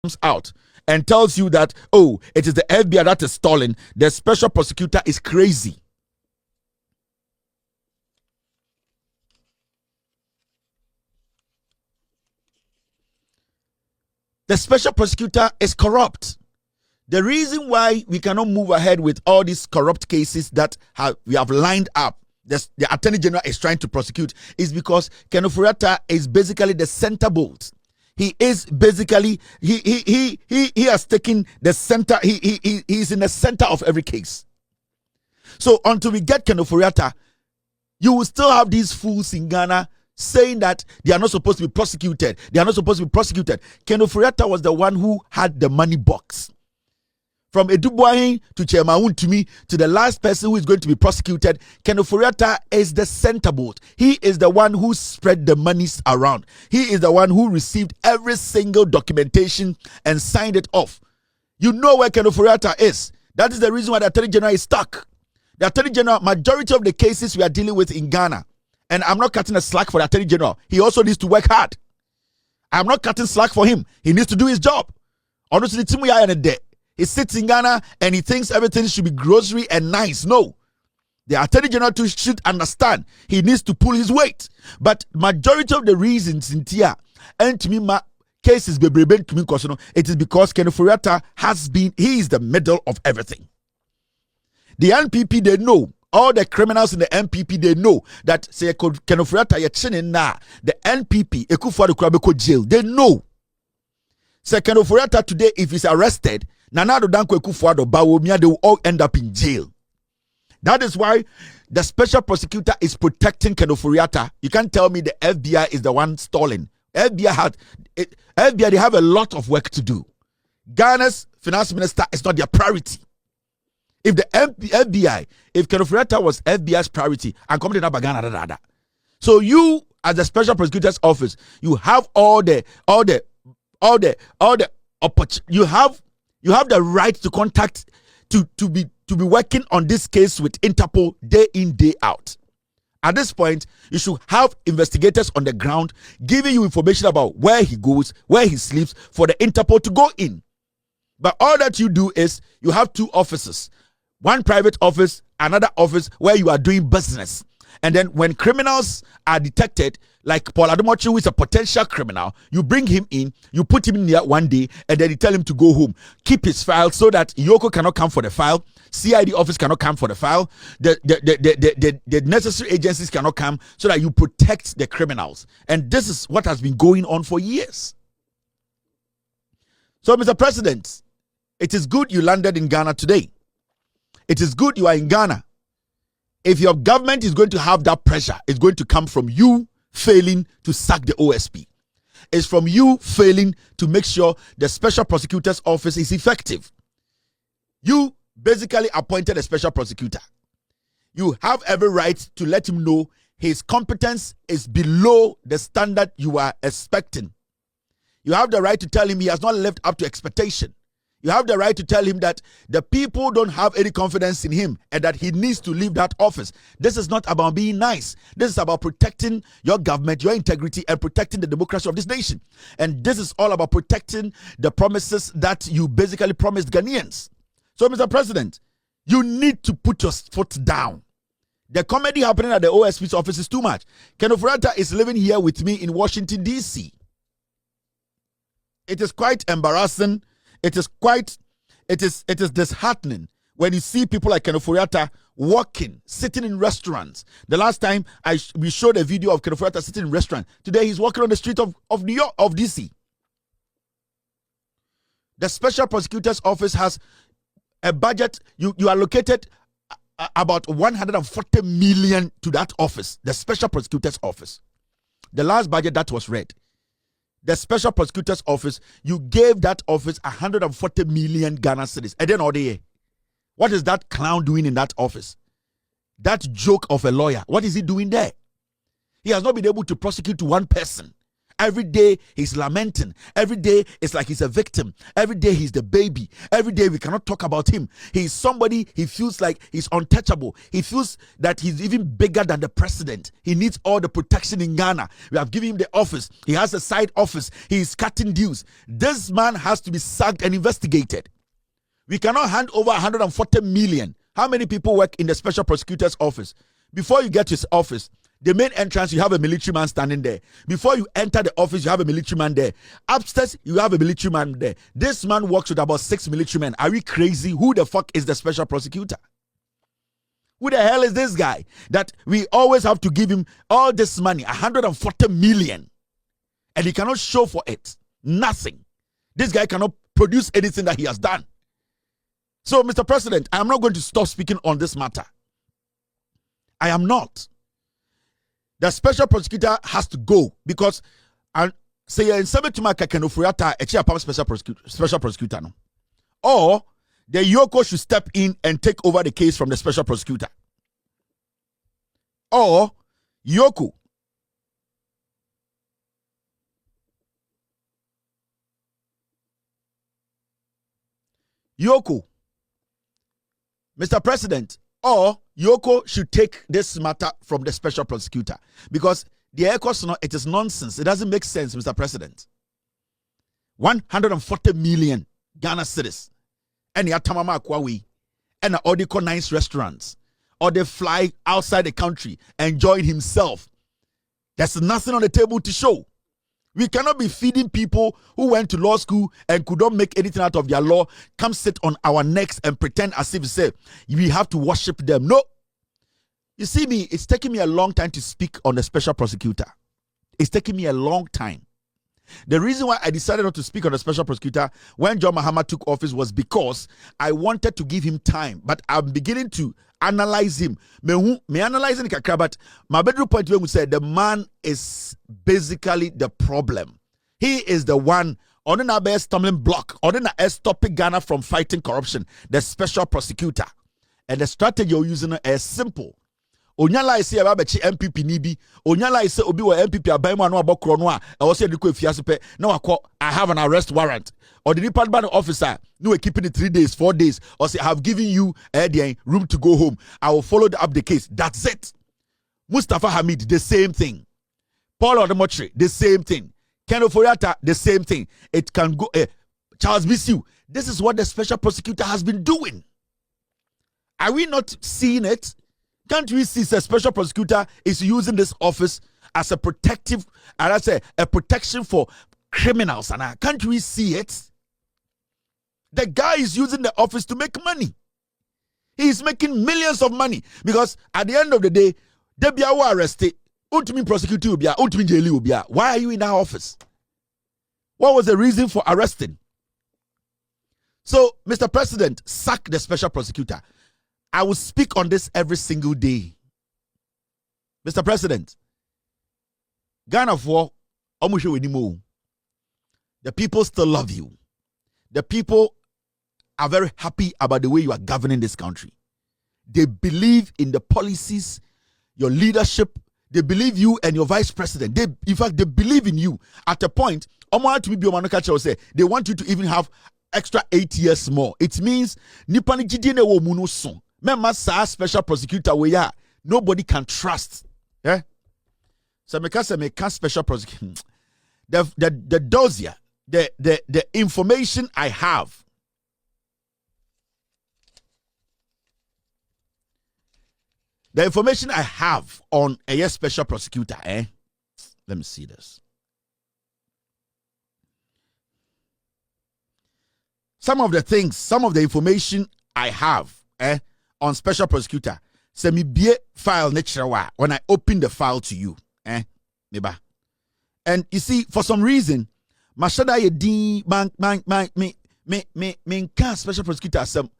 comes out and tells you that, oh, it is the FBI that is stalling, the special prosecutor is crazy. The special prosecutor is corrupt. The reason why we cannot move ahead with all these corrupt cases that we have lined up, the Attorney General is trying to prosecute, is because Ken Ofori-Atta is basically the center bolt. He is basically, he has taken the center, he's in the center of every case. So until we get Ken Ofori-Atta, you will still have these fools in Ghana saying that they are not supposed to be prosecuted. They are not supposed to be prosecuted. Ken Ofori-Atta was the one who had the money box. From Eduboahin to Chairman to me to the last person who is going to be prosecuted, Ken Ofori-Atta is the center bolt. He is the one who spread the monies around. He is the one who received every single documentation and signed it off. You know where Ken Ofori-Atta is. That is the reason why the Attorney General is stuck. The Attorney General, majority of the cases we are dealing with in Ghana, and I'm not cutting a slack for the Attorney General. He also needs to work hard. I'm not cutting slack for him. He needs to do his job. Honestly, the team we are in a day. He sits in Ghana and he thinks everything should be grocery and nice. No. The Attorney General too should understand he needs to pull his weight. But majority of the reasons in Tia and to me, my cases be to me, it is because Ken Ofori-Atta he is the middle of everything. The NPP, they know. All the criminals in the NPP, they know that say Ken Ofori-Atta the NPP, Ekufuado jail. They know. Say Ken Ofori-Atta today, if he's arrested, Nana Danko Ekufuado Bawumia, they will all end up in jail. That is why the special prosecutor is protecting Ken Ofori-Atta. You can't tell me the FBI is the one stalling. FBI, they have a lot of work to do. Ghana's finance minister is not their priority. If the FBI, if Ken Ofori-Atta was FBI's priority, and come to Ghana, so you as the special prosecutor's office, you have all the you have the right to contact to be working on this case with Interpol day in, day out. At this point, you should have investigators on the ground giving you information about where he goes, where he sleeps, for the Interpol to go in. But all that you do is you have two offices, one private office, another office where you are doing business. And then when criminals are detected, like Paul Adom, who is a potential criminal, you bring him in, you put him in there one day, and then you tell him to go home. Keep his file so that Yoko cannot come for the file, CID office cannot come for the file, the necessary agencies cannot come, so that you protect the criminals. And this is what has been going on for years. So, Mr. President, it is good you landed in Ghana today. It is good you are in Ghana. If your government is going to have that pressure, it's going to come from you failing to sack the OSP. It's from you failing to make sure the special prosecutor's office is effective. You basically appointed a special prosecutor. You have every right to let him know his competence is below the standard you are expecting. You have the right to tell him he has not lived up to expectation. You have the right to tell him that the people don't have any confidence in him and that he needs to leave that office. This is not about being nice. This is about protecting your government, your integrity, and protecting the democracy of this nation. And this is all about protecting the promises that you basically promised Ghanaians. So, Mr. President, you need to put your foot down. The comedy happening at the OSP's office is too much. Ken Ofori-Atta is living here with me in Washington, D.C. It is quite embarrassing. It is disheartening when you see people like Ken Ofori-Atta walking, sitting in restaurants. The last time we showed a video of Ken Ofori-Atta sitting in a restaurant. Today he's walking on the street of New York, of DC. The special prosecutor's office has a budget. You allocated about 140 million to that office, the special prosecutor's office. The last budget that was read, the special prosecutor's office, you gave that office 140 million Ghana cedis. And then all day, what is that clown doing in that office? That joke of a lawyer, what is he doing there? He has not been able to prosecute one person. Every day he's lamenting. Every day it's like he's a victim. Every day he's the baby. Every day we cannot talk about him. He's somebody, he feels like he's untouchable. He feels that he's even bigger than the president. He needs all the protection in Ghana. We have given him the office. He has a side office. He's cutting deals. This man has to be sacked and investigated. We cannot hand over 140 million. How many people work in the special prosecutor's office? Before you get to his office, the main entrance, you have a military man standing there. Before you enter the office, you have a military man there. Upstairs, you have a military man there. This man works with about 6 military men. Are we crazy? Who the fuck is the special prosecutor? Who the hell is this guy that we always have to give him all this money, 140 million, and he cannot show for it? Nothing. This guy cannot produce anything that he has done. So, Mr. President, I am not going to stop speaking on this matter. I am not. The special prosecutor has to go because say in Sabetumaka Kenofuriata special prosecutor no. Or the Yoko should step in and take over the case from the special prosecutor. Or Yoko Mr. President, or Yoko should take this matter from the special prosecutor because the ECOS, it is nonsense. It doesn't make sense, Mr. President. 140 million Ghana cedis, and Yatamama Kwawi, and all the nice restaurants, or they fly outside the country, enjoying himself. There's nothing on the table to show. We cannot be feeding people who went to law school and could not make anything out of their law, come sit on our necks and pretend as if we say we have to worship them. No. You see me, it's taking me a long time to speak on the special prosecutor. It's taking me a long time. The reason why I decided not to speak on the special prosecutor when John Mahama took office was because I wanted to give him time. But I'm beginning to analyze him. Me analyzing kakra, but my bedroom point would say the man is basically the problem. He is the one on an best stumbling block, on an stopping Ghana from fighting corruption, the special prosecutor. And the strategy you're using is simple. Onyala ise ababechi MPP nibi. Onyala ise obi wa MPP abaimo anu abokro no a e wo se diko efiase pe na wakọ I have an arrest warrant. Or the department officer no keeping it 3 days, 4 days. Or say I have given you room to go home. I will follow up the case. That's it. Mustafa Hamid, the same thing. Paul Otchere, the same thing. Ken Oforiatta, the same thing. It can go. Charles Bissiu. This is what the special prosecutor has been doing. Are we not seeing it? Can't we see the special prosecutor is using this office as a protective, and I say a protection for criminals? And can't we see it? The guy is using the office to make money. He is making millions of money because at the end of the day, they be arrested. Ultimate prosecutor ubia, ultimate jail ubia. Why are you in that office? What was the reason for arresting? So, Mr. President, sack the special prosecutor. I will speak on this every single day. Mr. President, Ghana for the people still love you. The people are very happy about the way you are governing this country. They believe in the policies, your leadership. They believe you and your vice president. In fact, they believe in you. At a point, they want you to even have extra 8 years more. It means special prosecutor where nobody can trust. Yeah. So because I can't special prosecutor. The dossier, the information I have. The information I have on a special prosecutor, let me see this. Some of the information I have, on special prosecutor, send me be file natural when I open the file to you, neighbor. And you see, for some reason, Mashada Yedi me can't special prosecutor some.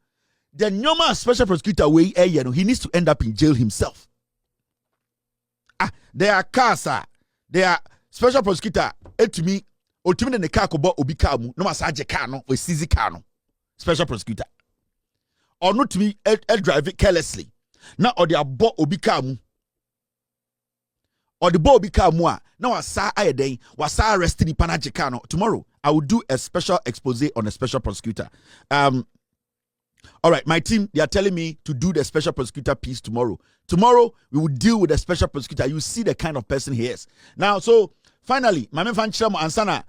The normal special prosecutor way he needs to end up in jail himself. There are cars, there are special prosecutor to me the car kobo obi car mu no masaje car no or seize car no special prosecutor. Or not to me drive it carelessly. Now or they are bought obi car mu. or the ball become more. Now I saw a day, was arrested in Panajicano. Tomorrow I will do a special expose on a special prosecutor. All right, my team, they are telling me to do the special prosecutor piece tomorrow. Tomorrow, we will deal with the special prosecutor. You see the kind of person he is. Now, so, finally, my man Fanchamo Ansana,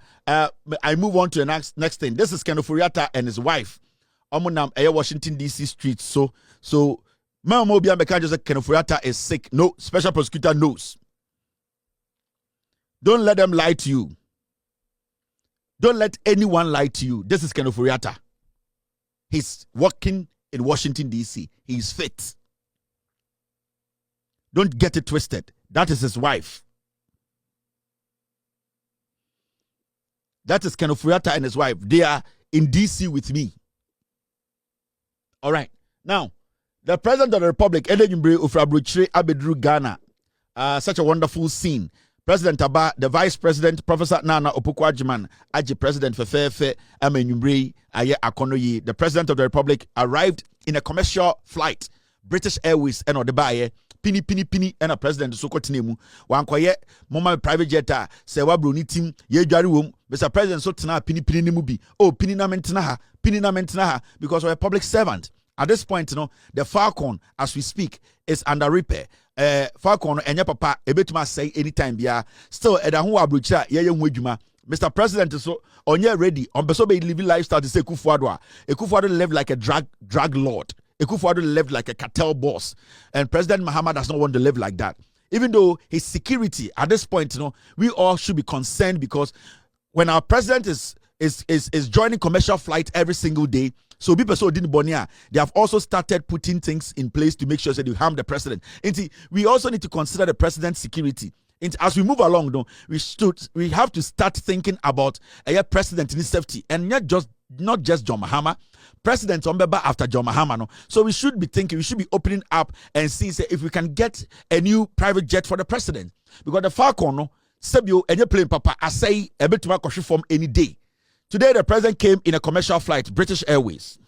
I move on to the next thing. This is Kenneth Furiata and his wife. Omunam Washington, D.C. street. So, my Mobia Mekajo said Kenneth Furiata is sick. No, special prosecutor knows. Don't let them lie to you. Don't let anyone lie to you. This is Kenneth Furiata. He's working in Washington, D.C. He's fit. Don't get it twisted. That is his wife. That is Kenneth Furiata and his wife. They are in D.C. with me. All right. Now, the President of the Republic, Otchere, Abedru Ghana. Such a wonderful scene. President Aba, the Vice President, Professor Nana Opukwajiman, Aji President Fefefe, Añgry, Aye Akonoyi. The President of the Republic arrived in a commercial flight. British Airways, and Odebaye, Pini, and a President Sokotinemu. Wankoye, Mama private jetta, Sewa Bruni team, Ye Jariwum, Mr. President Sotana, Pini Nimubi. Oh, Pini na mentinaha, because we're a public servant. At this point, the Falcon, as we speak, is under repair. Falcon and papa ebetuma say anytime bia still edahu abrocha ye hwedwuma Mr. President so onye ready on beso be living lifestyle to say Kufuado lived like a drug lord. Kufuado lived like a cartel boss, and President Mahama does not want to live like that. Even though his security at this point, we all should be concerned, because when our president is joining commercial flight every single day, so people so didn't bonia. They have also started putting things in place to make sure that you harm the president. And we also need to consider the president's security. And as we move along, though, we have to start thinking about a president in his safety, and not just John Mahama. President Ombeba after John Mahama. No. So we should be thinking, we should be opening up and see if we can get a new private jet for the president. Because the Falcon, no, Sebio and your plane, Papa, I say a bit too much from any day. Today, the president came in a commercial flight, British Airways.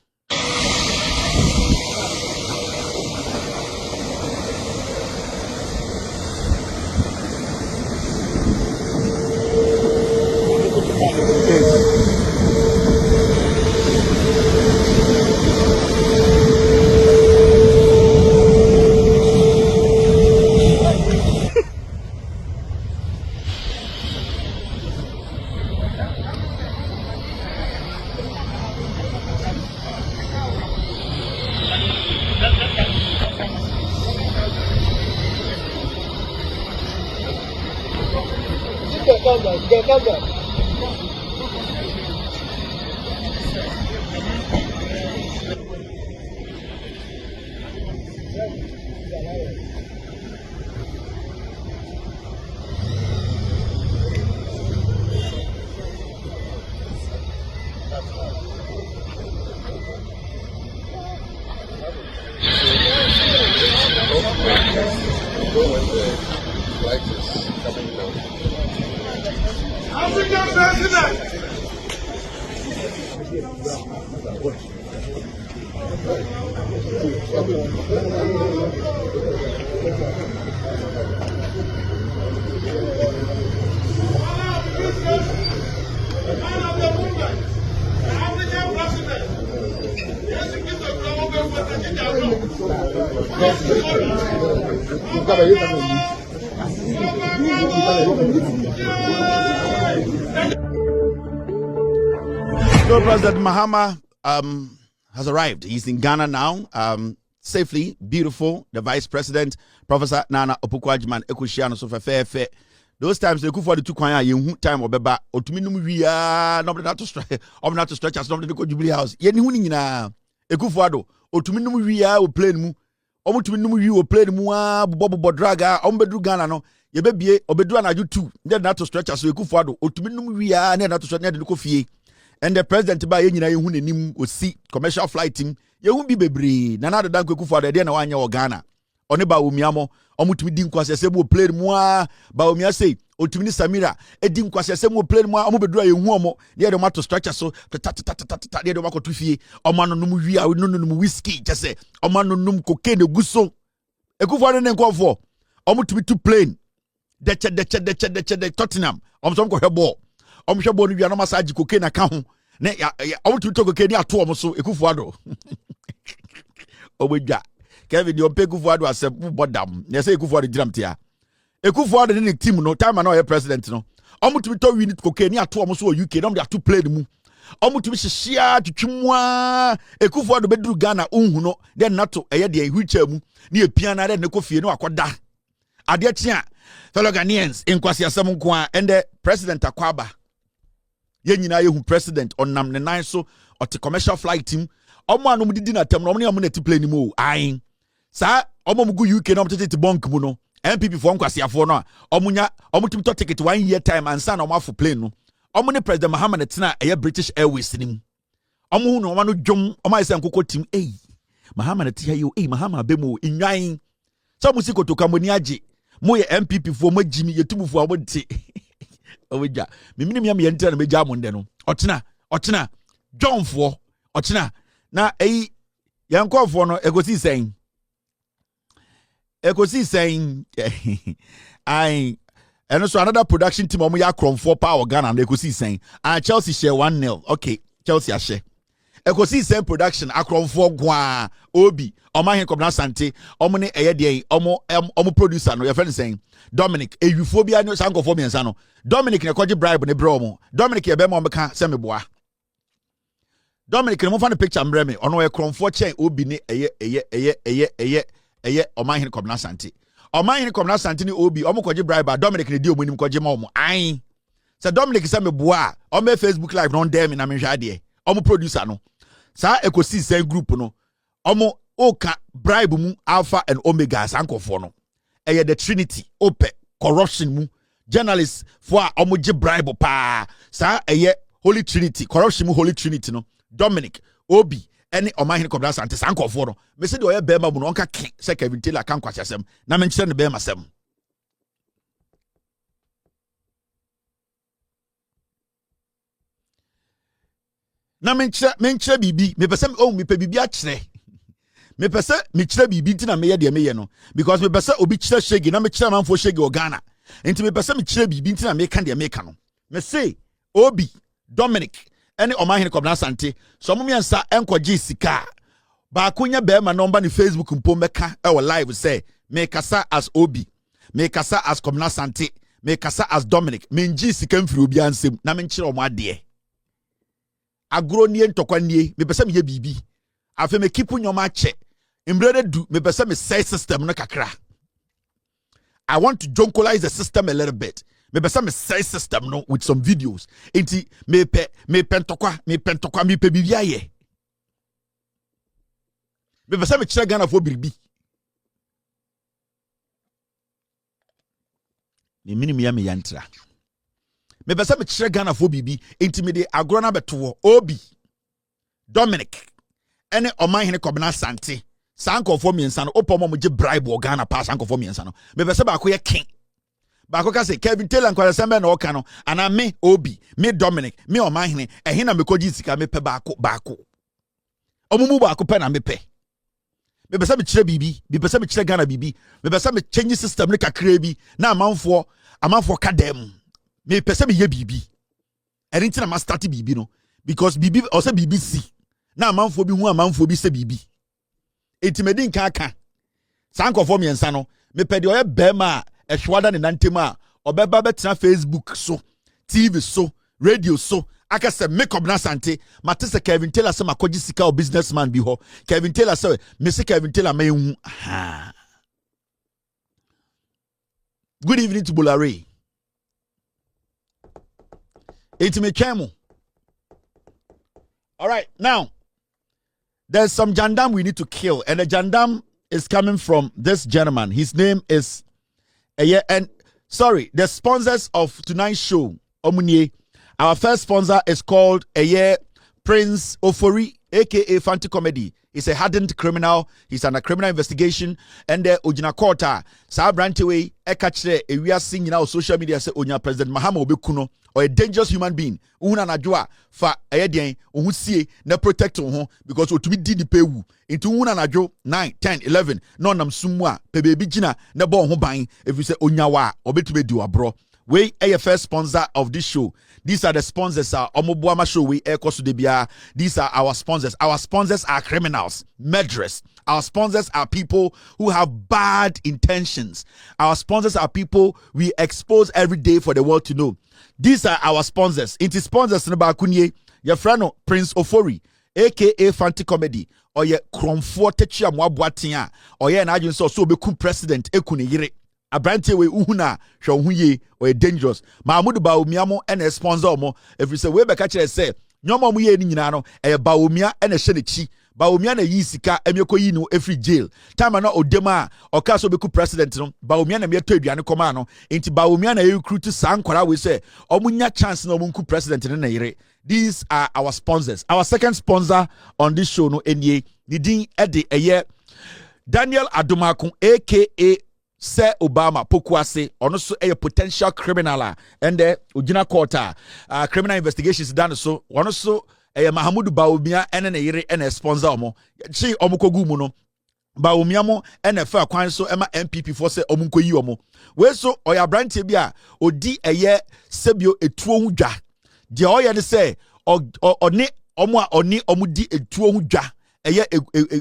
So President Mahama has arrived. He's in Ghana now, safely, beautiful. The Vice President, Professor Nana Opukwajiman, Ekushiano Sofefefe. Those times they could for the two kwanya you time obeba otuminum wia no not to stretch as no the Jubilee House. Ye ni hu nyina ekufuado otuminum wia o plane mu omutuminum wia o plane mu a bobo draga ombedru Ghana no ye bebie obedu anaju 2 dey not to stretch as ekufuado otuminum wia na to stretch na de ko fie. And the president ba ye nyina ye hu nanim osi commercial flight team ye hu bi bebre na de dan ekufuado de na wanya o Ghana oni ba omiamo omutumi di nkwasese bo plane mu a ba omia sei otumi ni Samira edi nkwasese mo plane mu a omobedu a ye hu omo de de mato structure so de de makoto fie omano num wi a num whiskey jese omano num cocaine guso ekufuado ne nkofo omutumi to plane de Tottenham. Some go ball. Shabo no no massage cocaine account. Ne ya to cocaine ato so Ekufuado. Obedwa. Kevin you pay Ekufuado as bodam. Ne say Ekufuado giram tia. Ekufuado ne team no time na president no. To win cocaine ato so UK no dey to play mu. To be shia twitwimwa Ekufuado beduru Ghana unhu no then nato eye de wheelchair mu ne epia na de ne kofie no akoda. Ade tia fellow Ghanaians in kwasi asem nko a and the president akwaba ye nyina ye hu president onam ne nan so ot commercial flight team omo anu didi na tem no omo ne am na ti plane mu ayin sa omo mugu UK no tete bank mu no MPP for kwasi afo no omunya omo tim to ticket 1 year time and san omo afo plane no omo ne president Mohammed tina eye British Airways nim omo hu no omo no dwom omo ayese nkoko tim Mohammed tia yo Mohammed bemu inwan so musiko to kamoni age moye MPP for majimi yetubufo abonte oweja mimini me yente na meja amonde no otena John fo otena na yankofo no egosi sen I and so another production team omo ya kromfo power Ghana na egosi sen and Chelsea share 1-0 okay Chelsea a share Expôsêd production akromfo gwa obi omahen komna sante omo ne eye de omo producer no your friend saying Dominic ewifobia no sankofo miensa no Dominic ne kwaje bribe ne bro mo Dominic ye be mo meka se meboa Dominic ne mo fa ne picture mbre me ono ye kromfo chen obi ne eye omahen komna sante ne obi omo kwaje bribe Dominic ne di omonim kwaje ma omo an se Dominic se meboa omo Facebook live no dem na menhwa de omo producer no sa Expôsêd group no omo oka bribe mu alpha and omega sankofo no the Trinity ope corruption mu journalists for omo je bribe pa sa Holy Trinity corruption mu Holy Trinity no Dominic obi ene omahin kobra sante sankofo no me se de oye bema mu no onka ke se Kevin Tailor kan kwasem na me nkyere ne bema sem na menkyere bibi me pese me pe bibi a kyere me pese me kyere bibi nti na me ye de me ye no because me pese obi kyere shege na me kyere manfo shege o Ghana nti me pese me kyere bibi nti na me ka de me ka no me say obi Dominic ene omahin kobna sante so mo miensa enkoje sika ba akunya be ma number ni Facebook mpo meka e wo live say me kasa as obi me kasa as kobna sante me kasa as Dominic me nji sika mfiri obi ansem na me nkyere o mo ade agro nie ntokwa nie me pese me ye bibi afa me keep nyoma che imbrede du me pese me say system no kakra I want to jonkolize the system a little bit me pese me say system no with some videos enti me pentokwa me pe bibi aye me pese me kire Ghana fo biribi me minim ya me yantra me pese me kire Ghana fo bibi enti me de agro na beto obi Dominic ene omanhene kobna sante sankofo miensa no opomo mo je bribe o Ghana pa sankofo miensa no me pese ba ko ye king ba ko ka say Kevin Tailor nkwara sembe na oka no ana me obi me Dominic me omanhene ehina me koji sika me pe baako omumu baako pe na me pe me pese me kire bibi me pese me kire Ghana bibi me pese me change system ne kakra bi na amanfo ka dem me pese me ye bibi enti na ma start bibi no because bibi o say bibi si na amanfo bi hu amanfo bi se bibi enti me din ka aka sankofo miensa no me pede oye bema ehwada ne nantema obeba betena Facebook so TV so radio so aka se make up na sante mate se Kevin Tailor se makoji sika o businessman bi ho Kevin Tailor se me se Kevin Tailor ma hu good evening to Bolare enti me twemo. All right, now there's some jandam we need to kill, and the jandam is coming from this gentleman. His name is and sorry, the sponsors of tonight's show, Omunye. Our first sponsor is called Prince Ofori, aka Fanti Comedy. He's a hardened criminal. He's under criminal investigation. And ojina courta sa brantewe ekachre ewia sing na social media say onya President Mahama obekuno or a dangerous human being. Una najwa fa eyedien ohusie na protect ho because otumi di ni pewu. Into una najo 9, 10, 11 no nam sumwa pe baby gina na bo ho ban if you say onyawa obetube di abro. We are first sponsor of this show. These are the sponsors. Omobuama show we air debia. These are our sponsors. Our sponsors are criminals, murderers. Our sponsors are people who have bad intentions. Our sponsors are people we expose every day for the world to know. These are our sponsors. It is sponsors in Bakunye, your friend Prince Ofori, aka Fanti Comedy, or your Kromfo Techia Mwabuatia, or your agent so be president Ekuni Yire. Abrante we uhuna hwe or dangerous Mahmoud Baomiamo and a sponsor mo if you say we be catch say nyomo mu ye ni nyina no e Baomia and a shenechi Baomia na yi sika emyeko yi no every jail time na odema oka so beku president no Baomia na meto aduane koma no enti Baomia na recruit sankwara we say omunya chance na omunku president na yire. These are our sponsors. Our second sponsor on this show no enye ni din ede eye Daniel Adomako aka Sir Obama Pokuase ono so a potential criminal and ojina court criminal investigations done so ono so Mahamudu Baumia and an yere and a sponsor omo chi omukogu mu no Baumia mo and a fair kwan so ema MPP for say omunkoyi omo we so oya branche bia odi eye sebio etuo hu dwa de oya ne say oni omo a oni omudi etuo hu dwa eye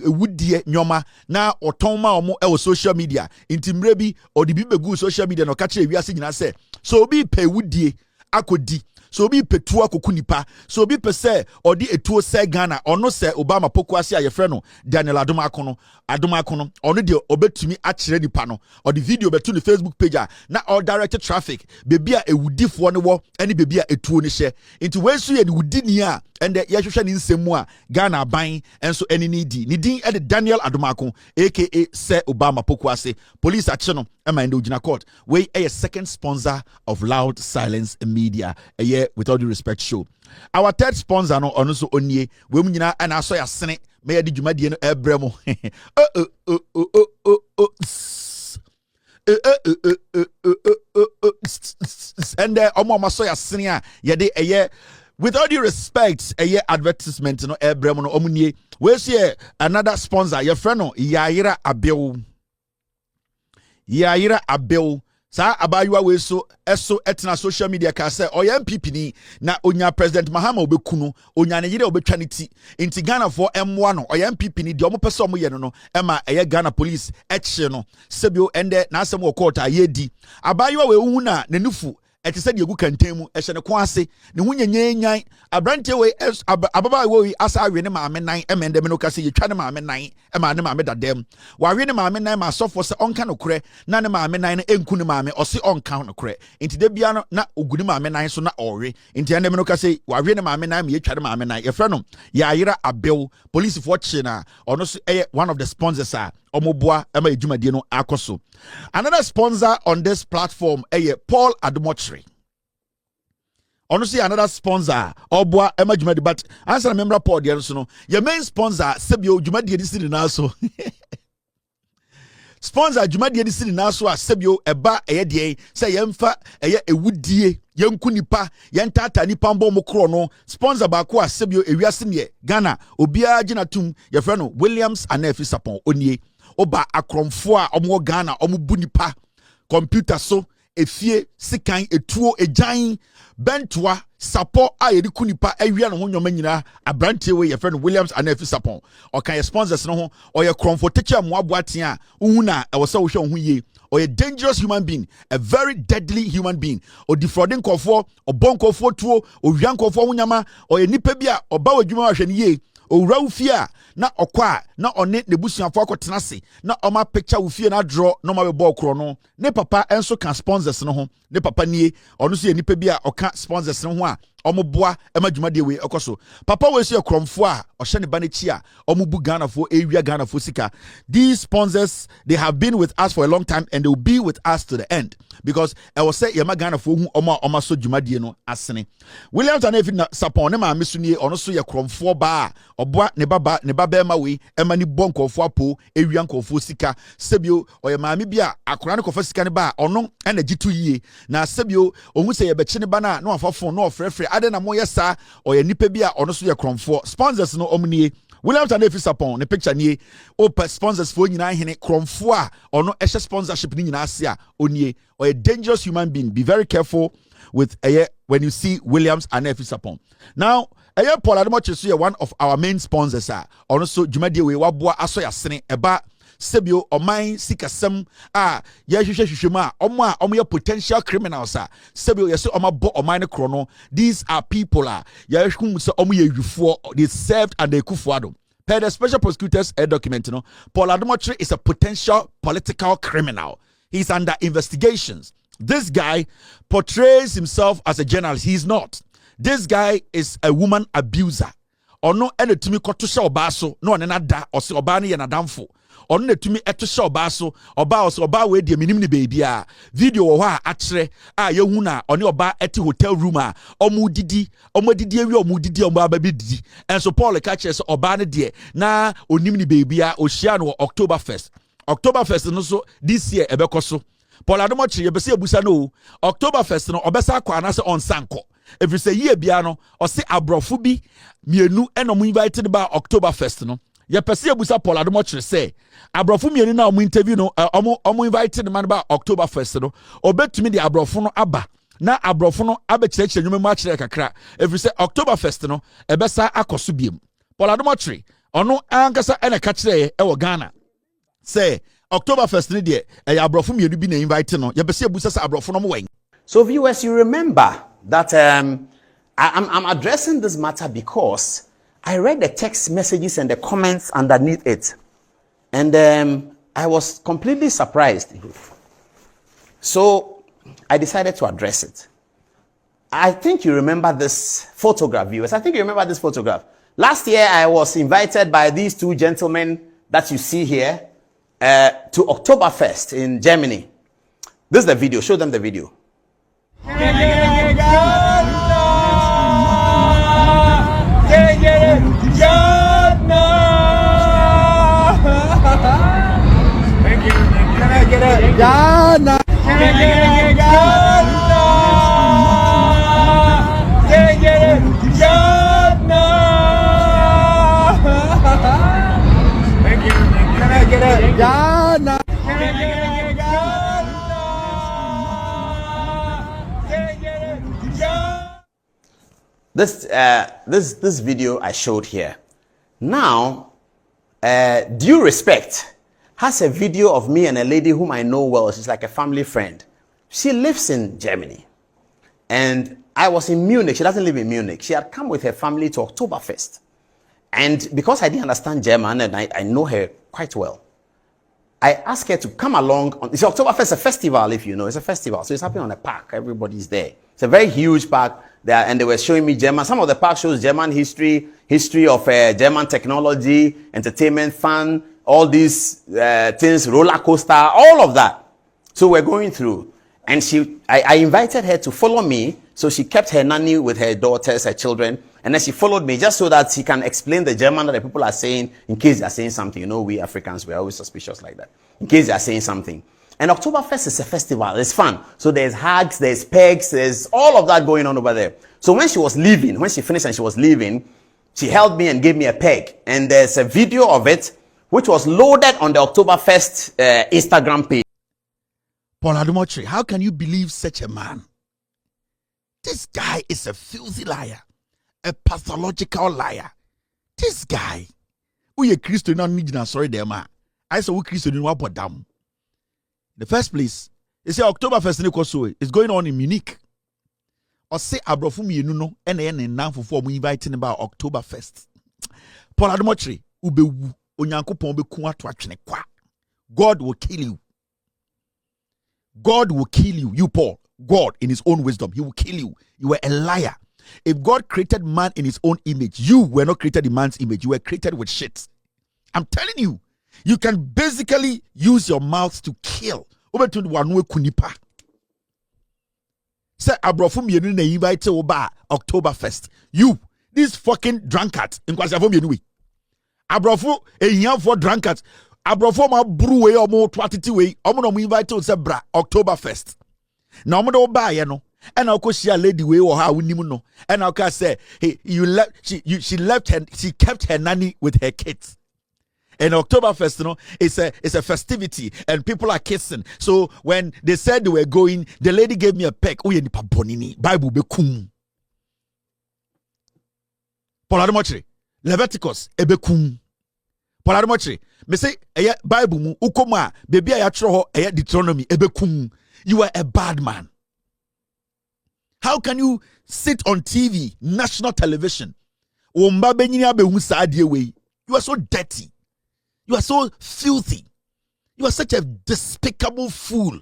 ewudie nyoma na otonma omo e social media intimre bi odi bi begu social media no ka kire wiase nyina se so obi pe wudie akodi so obi petuo akokunipa so obi pese odi etuo se Ghana ono se Obama Pokuase aye frɛ no Daniel Adomako no ono de obetumi akire nipa no odi video betu ni Facebook page na all directed traffic bebi a ewudifo ne wo ene bebi a etuo ne hye into wensu ye ni wudini a and the yahwehwe ni nsemu a Ghana ban enso eni ni di ni din e Daniel Adomako aka Sir Obama Pokuase police ache no ema ende ojina court we a second sponsor of Loud Silence Media with all due respect show. Our third sponsor no ono so onye we mu nyina ana so ya sene me yadi dwumadie no ebremo and omo so ya sene a yede with all due respect advertisement no ebremo no omunye we see another sponsor your friend no Yayira Abel sa abaywa we so etna social media ka say oya MPP ni na onya President Mahama obekunu onya ne yire obetwa ne ti inti Ghana for M1 no oya MPP ni de omo pese omo ye no ema eye Ghana police eche no sebio ende na asem wo court ayedi abaywa we hu na nenufu eti se de egu kantan mu ehye ne ko ase ne hu nyenyenyan abrante we ababa we asa awe ne maame nan emende me no kase yetwa ne maame nan ema ne maame dadam wa awe ne maame nan ma sofo se onka no kure na ne maame nan ne enku ne maame ose onka no kure enti de bia no na oguni maame nan so na owe enti ende me no kase wa awe ne maame nan me yetwa ne maame nan ye frɛ no Yayira Abel police for china ono so one of the sponsors omoboa ema edwumadie no akoso. Another sponsor on this platform Paul Adom. Honestly, another sponsor oboa ema dwumadie but answer remember Paul there so no your main sponsor sebio dwumadie di sini na so sponsor dwumadie di sini na so a sebio eba de say yemfa ewudie yenku nipa yentata nipa mbɔ mo kro no sponsor ba ko a sebio ewiase ne Ghana obia gina tum your friend no Williams Anefi Sapon onie oba akromfo a omo Ghana omo bu nipa computer so efie sikan etuo ejan bentoa support a yedi kunipa awia no ho nyoma nyina abrante we your friend Williams Anefi Sapon o kan sponsors no ho o ye kromfo techa moaboaten a uhuna e wo se wo hwe ho ye or a dangerous human being, a very deadly human being, or defrauding kofo, or bonkofo tuo, or yankofo unyama, or a nipebia, or bawajuma ye, or raufia, not okwa, not on it, the bushing of Foko Tenasi, not on my picture with fear not draw, no my ball chrono, ne papa, and so can sponsors no home, ne papa nie, or no see a nipebia, or can't sponsors no one, Omoboa ema dwumade we ekoso. Papa we se kromfo a ohye ne ba ne chi a omobu Ghana fo ewia Ghana fo sika. These sponsors, they have been with us for a long time and they will be with us to the end, because I will say yema Ghana fo hu oma so dwumade no asene. Williams and Efi sapon ne ma mesu nie ono so ye kromfo ba oboa ne baba ema we ema ni bonkofo apo ewia nkofo sika. Sebio oye maame bia akora ne kofa sika ne ba ono na gitu yie na sebio ohu se ye bechi ne ba na afafo no ofrefre ade na moye sa oye nipa bia ono so ye kromfo. Sponsors no omnie Williams and Efi sapon ne picture nie opa sponsors fo nyina hene kromfo a ono ehye sponsorship ni nyina ase a onie oye dangerous human being. Be very careful with when you see Williams and Efi sapon. Now Paul Adom so one of our main sponsors ono so dwumade we waboa aso yasene eba sebio oman sikasem ya hwehwehwehwem omo ya potential criminals sebio yeso omabo oman ne krono. These are people ya hwehwum se omo ye yufo, they served and they kufu Adom. Per the special prosecutors document Paul Adom is a potential political criminal. He's under investigations. This guy portrays himself as a journalist. He's not. This guy is a woman abuser. Ono ene tumi koto sha oba so no ne nada o se oba ne ye nadamfo. Ono ne tumi eto sha oba so oba o se oba we de minim ne baby a video wo ha akere ye hu na one oba eti hotel room omudidi awi omudidi oba ba bididi. And so Paul ka kire se oba ne de na onim ne baby a ohia no October 1st no so this year ebekoso. Paul Adom ye be se ebusa no October 1st no obesa kwa na se on sanko. If you say ye bia no or say abrofu bi mienu eno mu invited ba October 1st no ye pese ebusa Paul Adom say abrofu mienu na omu interview no omu invited man ba October 1st no obetumi de abrofu no aba na abrofu no abekirekire nyume mu akire kakra. If you say October 1st no ebesa akoso biem. Paul Adom ono ankasa ene ka kire e Ghana say October 1st ni de abrofu mienu bi na invite no ye pese ebusa sa abrofu no mo wen. So viewers, you remember that I'm addressing this matter because I read the text messages and the comments underneath it, and I was completely surprised. So I decided to address it. I think you remember this photograph, viewers. I think you remember this photograph. Last year, I was invited by these two gentlemen that you see here to Oktoberfest in Germany. This is the video. Show them the video. This video I showed here. Now, Due Respect has a video of me and a lady whom I know well. She's like a family friend. She lives in Germany. And I was in Munich. She doesn't live in Munich. She had come with her family to Oktoberfest. And because I didn't understand German and I know her quite well, I asked her to come along. It's Oktoberfest is a festival, if you know. It's a festival. So it's happening on a park. Everybody's there. It's a very huge park there, and they were showing me German. Some of the park shows German history of German technology, entertainment, fun, all these things, roller coaster, all of that. So we're going through. And I invited her to follow me. So she kept her nanny with her daughters, her children. And then she followed me just so that she can explain the German that the people are saying in case they are saying something. You know, we Africans, we're always suspicious like that. In case they are saying something. And Oktoberfest is a festival. It's fun. So there's hugs, there's pegs, there's all of that going on over there. So when she was leaving, when she finished and she was leaving, she held me and gave me a peg. And there's a video of it, which was loaded on the Oktoberfest Instagram page. Paul Adom, how can you believe such a man? This guy is a filthy liar, a pathological liar. This guy, who you Christian not need sorry them. I saw who Christian in what down. The first place, they say Oktoberfest is going on in Munich. Or say Abrofum you know, and now for we inviting about Oktoberfest. Paul Adom, ube onyankopon be kuwa to atwene kwa. God will kill you. God will kill you. You, Paul. God, in his own wisdom, he will kill you. You were a liar. If God created man in his own image, you were not created in man's image. You were created with shit. I'm telling you, you can basically use your mouth to kill. Over to one way kunipa. Say abrofum yenu na invite oba Oktoberfest. You, this fucking drunkard, in kwasiafom yenu we. Abrofu ehia for drunkards. Abrofo ma brew we omo twatiti we. Omo no invite o se bra Oktoberfest. Na omo do ba ye no. And I'll see a lady way or how we no. And I'll say, hey, she left her, she kept her nanny with her kids. And Oktoberfest, you know, it's a festivity and people are kissing. So when they said they were going, the lady gave me a peck. Oh, ni pa bonini. Bible be kum. Polaromochre. Leviticus ebe kum. Polaromochre. Me say, Bible mu ukoma baby ayatro Deuteronomy ebe kum. You are a bad man. How can you sit on TV, national television? You are so dirty. You are so filthy. You are such a despicable fool.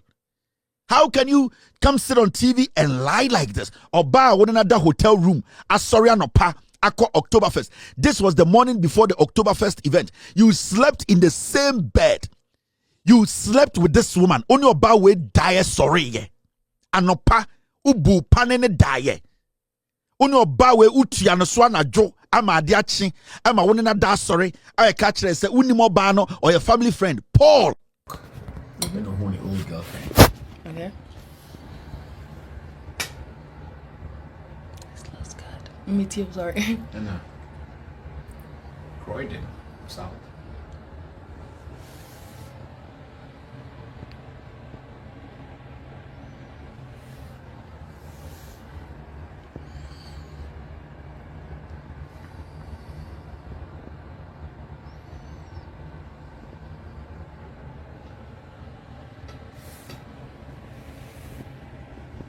How can you come sit on TV and lie like this? Or buy one another hotel room. Sorry, pa. Oktoberfest. This was the morning before the Oktoberfest event. You slept in the same bed. You slept with this woman. Only about we die sorry. Anopa. Ubu panene daye. Ono bawe utu no so na jo ama ade achi ama woni na da sorry. I catch say uni mo ba no or your family friend Paul. You know horny old girlfriend. Okay. This looks good. Me too, sorry. And Croydon, South.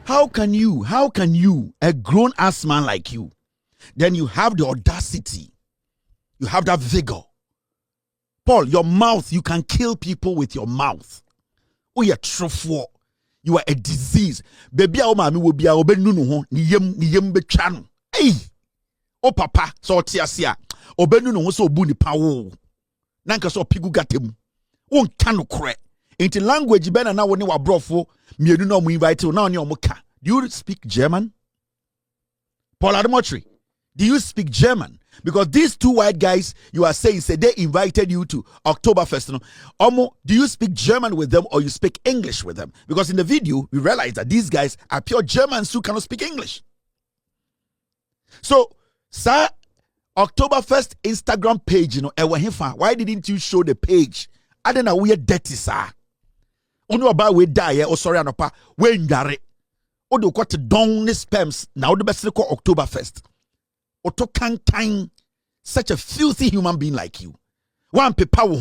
How can you, a grown-ass man like you, then you have the audacity, you have that vigor. Paul, your mouth, you can kill people with your mouth. Oh, you're truthful. You are a disease. Baby, oh, mommy will be a obenunu, ni yem be channel. Hey, oh, papa, so tiasia, obenunu so buni pawo. Nanka so pigu gatem. Won kanu kre. Into language bena na woni wa brofo mienu na mo invite na oni omuka. Do you speak German? Paul Adomochri, do you speak German? Because these two white guys you are saying say they invited you to Oktoberfest. Omo, do you speak German with them or you speak English with them? Because in the video we realize that these guys are pure Germans who cannot speak English. So, sir, Oktoberfest Instagram page, why didn't you show the page? I don't know, we are dirty, sir. Onu about we die or sorry anopa we ndare odo kwat don ne sperms na odo best call Oktoberfest oto kan such a filthy human being like you one paper wo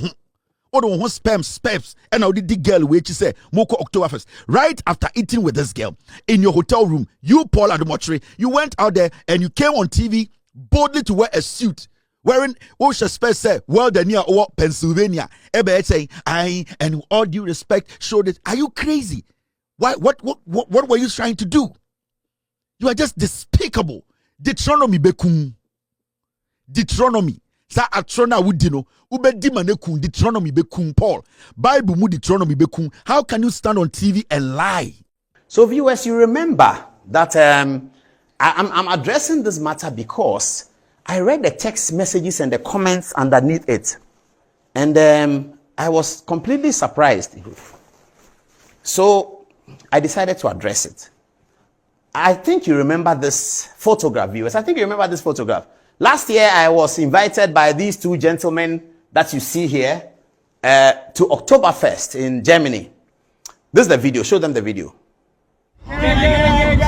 odo sperms and odo the girl we say moko Oktoberfest right after eating with this girl in your hotel room. You Paul Adomochre, you went out there and you came on TV boldly to wear a suit wearing Ocean say, well, the near or Pennsylvania, ebe saying, and all due respect, showed it. Are you crazy? What were you trying to do? You are just despicable. Deuteronomy bekum. Deuteronomy. Sa atrona wudino. Ube dimanekun. Deuteronomy bekum. Paul. Bible mu Deuteronomy bekum. How can you stand on TV and lie? So viewers, you remember that I'm addressing this matter because I read the text messages and the comments underneath it, and I was completely surprised. So I decided to address it. I think you remember this photograph, viewers. I think you remember this photograph. Last year, I was invited by these two gentlemen that you see here to Oktoberfest in Germany. This is the video. Show them the video. Thank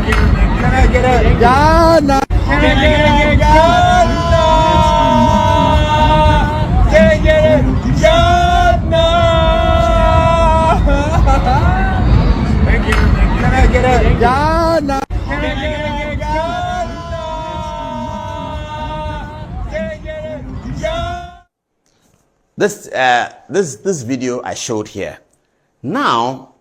you. Can I get it? Jana. Thank you. Can I get it? Jana. this video I showed here. Now,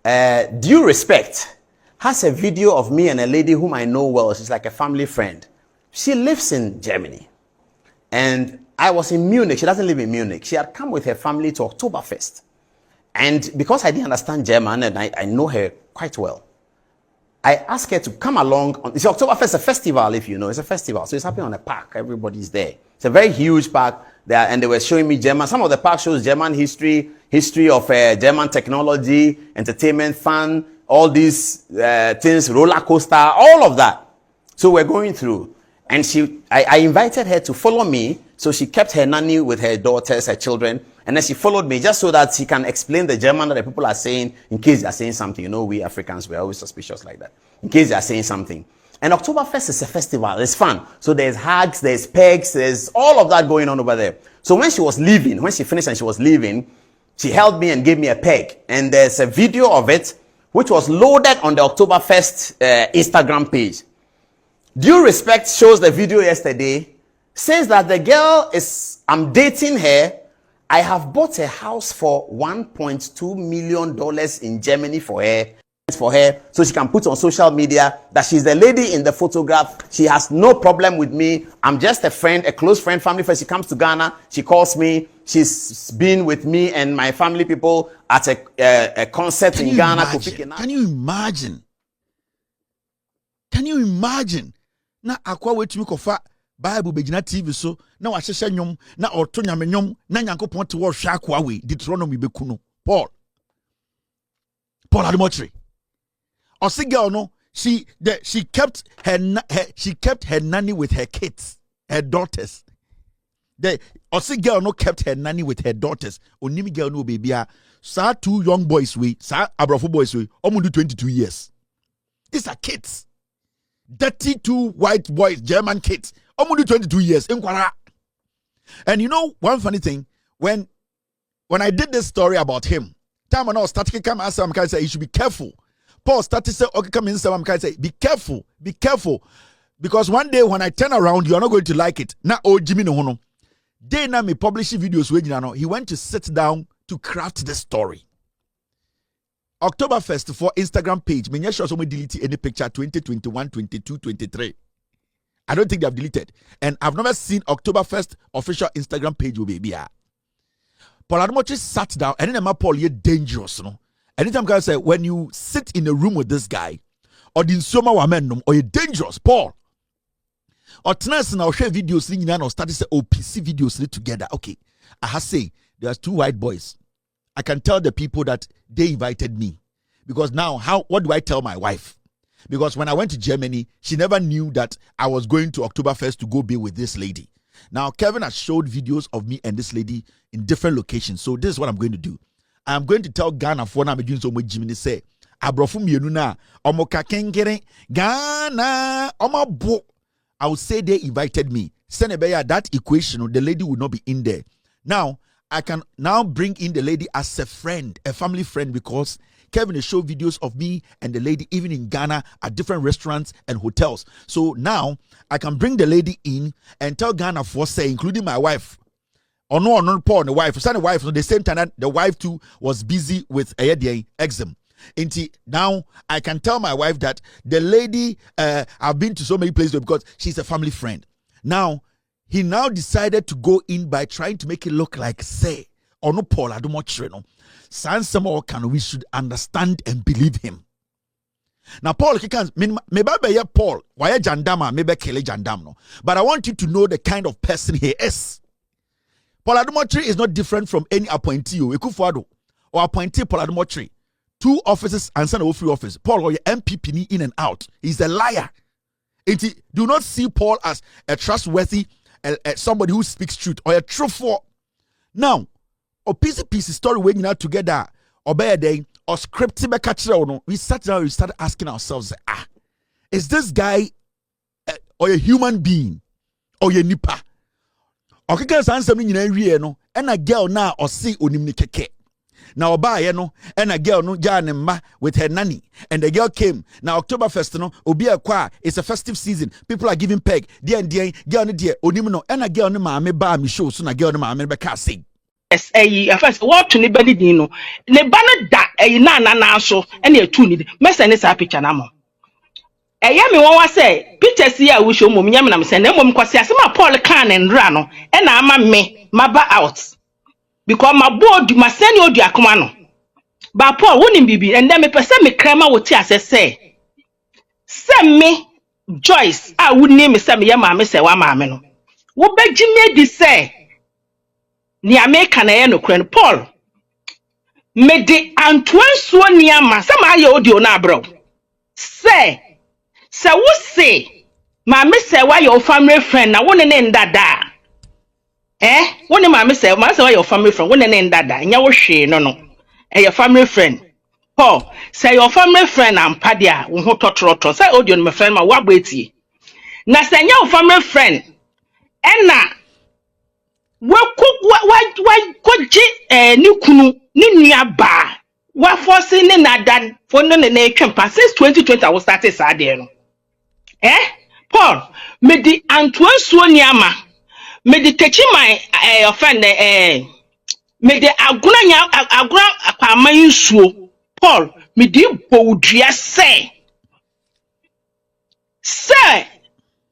Due Respect has a video of me and a lady whom I know well. She's like a family friend. She lives in Germany. And I was in Munich. She doesn't live in Munich. She had come with her family to Oktoberfest. And because I didn't understand German and I know her quite well, I asked her to come along. It's Oktoberfest is a festival, if you know. It's a festival. So it's happening on a park. Everybody's there. It's a very huge park there. And they were showing me German. Some of the park shows German history of German technology, entertainment, fun, all these things, roller coaster, all of that. So we're going through. And I invited her to follow me. So she kept her nanny with her daughters, her children. And then she followed me just so that she can explain the German that the people are saying in case they're saying something. You know, we Africans, we're always suspicious like that. In case they're saying something. And Oktoberfest is a festival. It's fun. So there's hugs, there's pegs, there's all of that going on over there. So when she was leaving, when she finished and she was leaving, she held me and gave me a peg. And there's a video of it, which was loaded on the Oktoberfest Instagram page. Due Respect shows the video yesterday, says that the girl I'm dating her. I have bought a house for $1.2 million in Germany for her, so she can put on social media that she's the lady in the photograph. She has no problem with me. I'm just a friend, a close friend, family friend. She comes to Ghana. She calls me. She's been with me and my family people at a concert in Ghana. Can you imagine? Can you imagine? Na akwa wetumi kofa Bible begina TV so na wahyehyɛ nyom na ɔto nyame nyom na Nyankopɔn te wo hwɛ akwa we Deuteronomy beku no Paul Adom Otchere ɔse girl no she kept her nanny with her kids, her daughters. The ɔse girl no kept her nanny with her daughters. Onim girl no baby a sa two young boys we sa abrofo boys we omo do 22 years. These are kids. 32 white boys, German kids. Only 22 years. And you know one funny thing, when I did this story about him, time and all started to come answer, I say you should be careful. Paul started to say, okay, come in, I say, be careful, because one day when I turn around, you are not going to like it. Now, oh Jimmy no hono. Day na me publish videos with he went to sit down to craft the story. Oktoberfest for Instagram page. Menya sure someone delete any picture 2021, 22, 23. I don't think they have deleted. And I've never seen Oktoberfest official Instagram page with baby. Paul Adom Otchere sat down and then Paul, you're dangerous, no? Anytime I say when you sit in a room with this guy, or the insoma woman, or you're dangerous, Paul. Or tonight now share videos or start to say OPC videos together. Okay. I have say there's two white boys. I can tell the people that they invited me. Because now, what do I tell my wife? Because when I went to Germany, she never knew that I was going to Oktoberfest to go be with this lady. Now, Kevin has showed videos of me and this lady in different locations. So this is what I'm going to do. I'm going to tell Ghana for now, I'm doing so much Jimmy say, Abrofu mienuna, omoka kengere, Ghana, omabo. I will say they invited me. Senebeya, that equation, the lady will not be in there. Now, I can now bring in the lady as a friend, a family friend, because Kevin has showed videos of me and the lady even in Ghana at different restaurants and hotels. So now I can bring the lady in and tell Ghana for say, including my wife. Or no, Paul, the wife. So the wife, at the same time, the wife too was busy with eczema. Now I can tell my wife that the lady, I've been to so many places because she's a family friend. Now, he now decided to go in by trying to make it look like, say, or no Paul Adom Otchere no. We should understand and believe him. Now, Paul, maybe Paul, why jandam, maybe kele jandam no. But I want you to know the kind of person he is. Paul Adom Otchere is not different from any appointee or appointee Paul Adom Otchere. 2 offices and send a free office. Paul or your MPP in and out. He's a liar. Do not see Paul as a trustworthy somebody who speaks truth or a truthful. Now, a piece story when you're not together or by a day or scripted we sat down, we started asking ourselves, is this guy or a human being or a nipa? Okay, guys, answer me no and a girl now or see onimni keke. Now oba no and a girl no janema with her nanny and the girl came. Now Oktoberfest no obi akwa, it's a festive season. People are giving peg. Girl no dear onim no and a girl no maame ba me show so na girl no maame be ka say. yes, first what to anybody dino. Ne banner that na so and a two need. Mess and picture namo. Me one say pictures here we show mum yam send them because my Paul can and rano and I'm me maba out because my board my send you the akumano. But Paul wouldn't be and then me person me crema would say send me Joyce I would name me some yama say one mamma. What be Jimmy di say ni American no kren Paul me de Antoine so niama some aye audio na bro say what say mammy say why your family friend na one name dada one mammy say why your family friend one name dada nya wo hwe no your family friend Paul say your family friend am padia wo ho totroto say audio no my friend ma wa gbetie na say nya your family friend na why ni kunu ni nua ba wa force ni nadan for no na twempa since 2020 I was started sad there no Paul me di Antoine Suoniama me di techi my friend me di aguna akwaman nsuo Paul me di bowdua say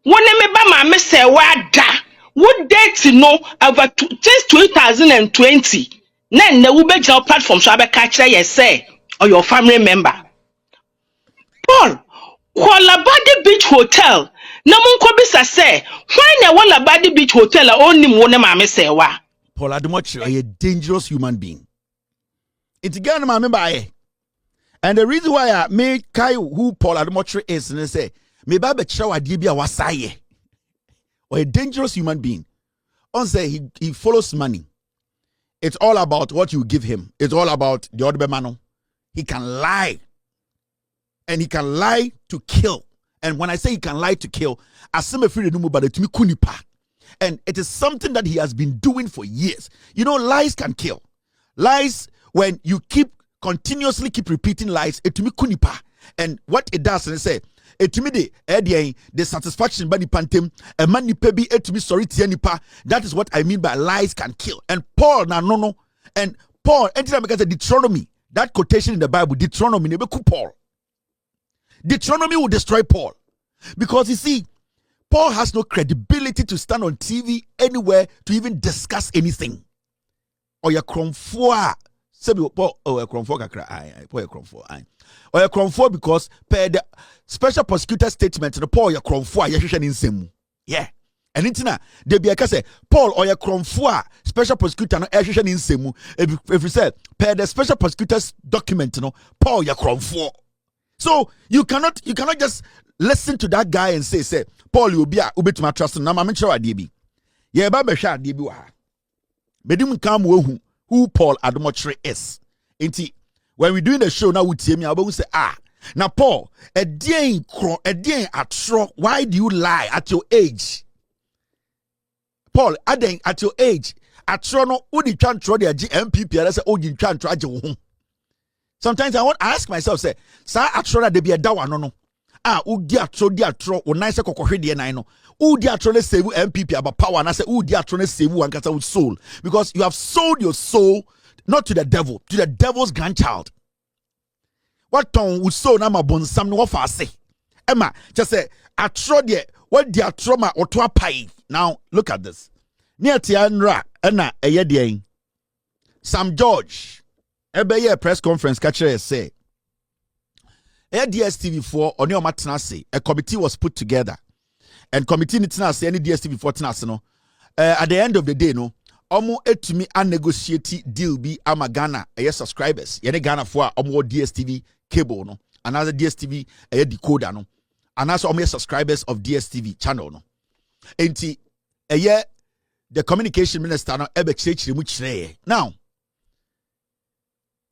wone me ba ma me say wada would date no over since 2020 na wo be job platform so abeka kire ye say or your family member Paul Labadi Beach Hotel na munko bisa say why na Labadi Beach Hotel only wone ma me say wa Paul Adom a dangerous human being. It's again my member and the reason why I make Kai who Paul Adom is and say me ba be kire wade bi a wasaye or a dangerous human being. On say he follows money. It's all about what you give him. It's all about the other man. He can lie. And he can lie to kill. And when I say he can lie to kill, asem efiri no but to me kunipa. And it is something that he has been doing for years. You know, lies can kill. Lies, when you continuously keep repeating lies, it to me kunipa. And what it does, and say, it to me the satisfaction by the pantem, a man nipa be it to me sorry tianipa. That is what I mean by lies can kill. And Paul no. And Paul, anytime because Deuteronomy, that quotation in the Bible, Deuteronomy, nebeku Paul. Deuteronomy will destroy Paul. Because you see, Paul has no credibility to stand on TV anywhere to even discuss anything. Or your kromfoa. Paul or kromfoa kakra Paul kromfoa. Or your kromfoa because per the special prosecutor statement the Paul your kromfoa yehwehwe in semu. Yeah. And intina de bia ka say Paul or your kromfoa special prosecutor no yehwehwe in semu. If you say per the special prosecutor's document no Paul your kromfoa. So you cannot just listen to that guy and say Paul you be ubetuma trust na ma menche wade bi. Ye ba behwe ade bi wa ha. Medim kam wo who Paul Adom is. Inti when we doing the show now we tie me I say now Paul a day atro why do you lie at your age? Paul at your age atro no udi twan tro de MPP I say odi twan tro age wo. Sometimes I want to ask myself, say, sa atro de be a dawa no. Udi atro, o nice kokohwe de nan no. Udi atro le save MPP about power, and I say, udi atro le save one kasa with soul. Because you have sold your soul not to the devil, to the devil's grandchild. What tongue would sow na ma bonsam no fa say. Emma, just say, atro de, what the atro ma otwa pai. Now, look at this. Near Tianra, ena eye de Sam George. Ebeye press conference catcher say DSTV4 on your matnase a committee was put together and committee nitnase any DSTV4 tenase no at the end of the day no omo etumi a negotiate deal bi amagana subscribers ye Ghana for omo DSTV cable no another DSTV decoder no and also omo subscribers of DSTV channel no enti the communication minister no ebe chire mu chire now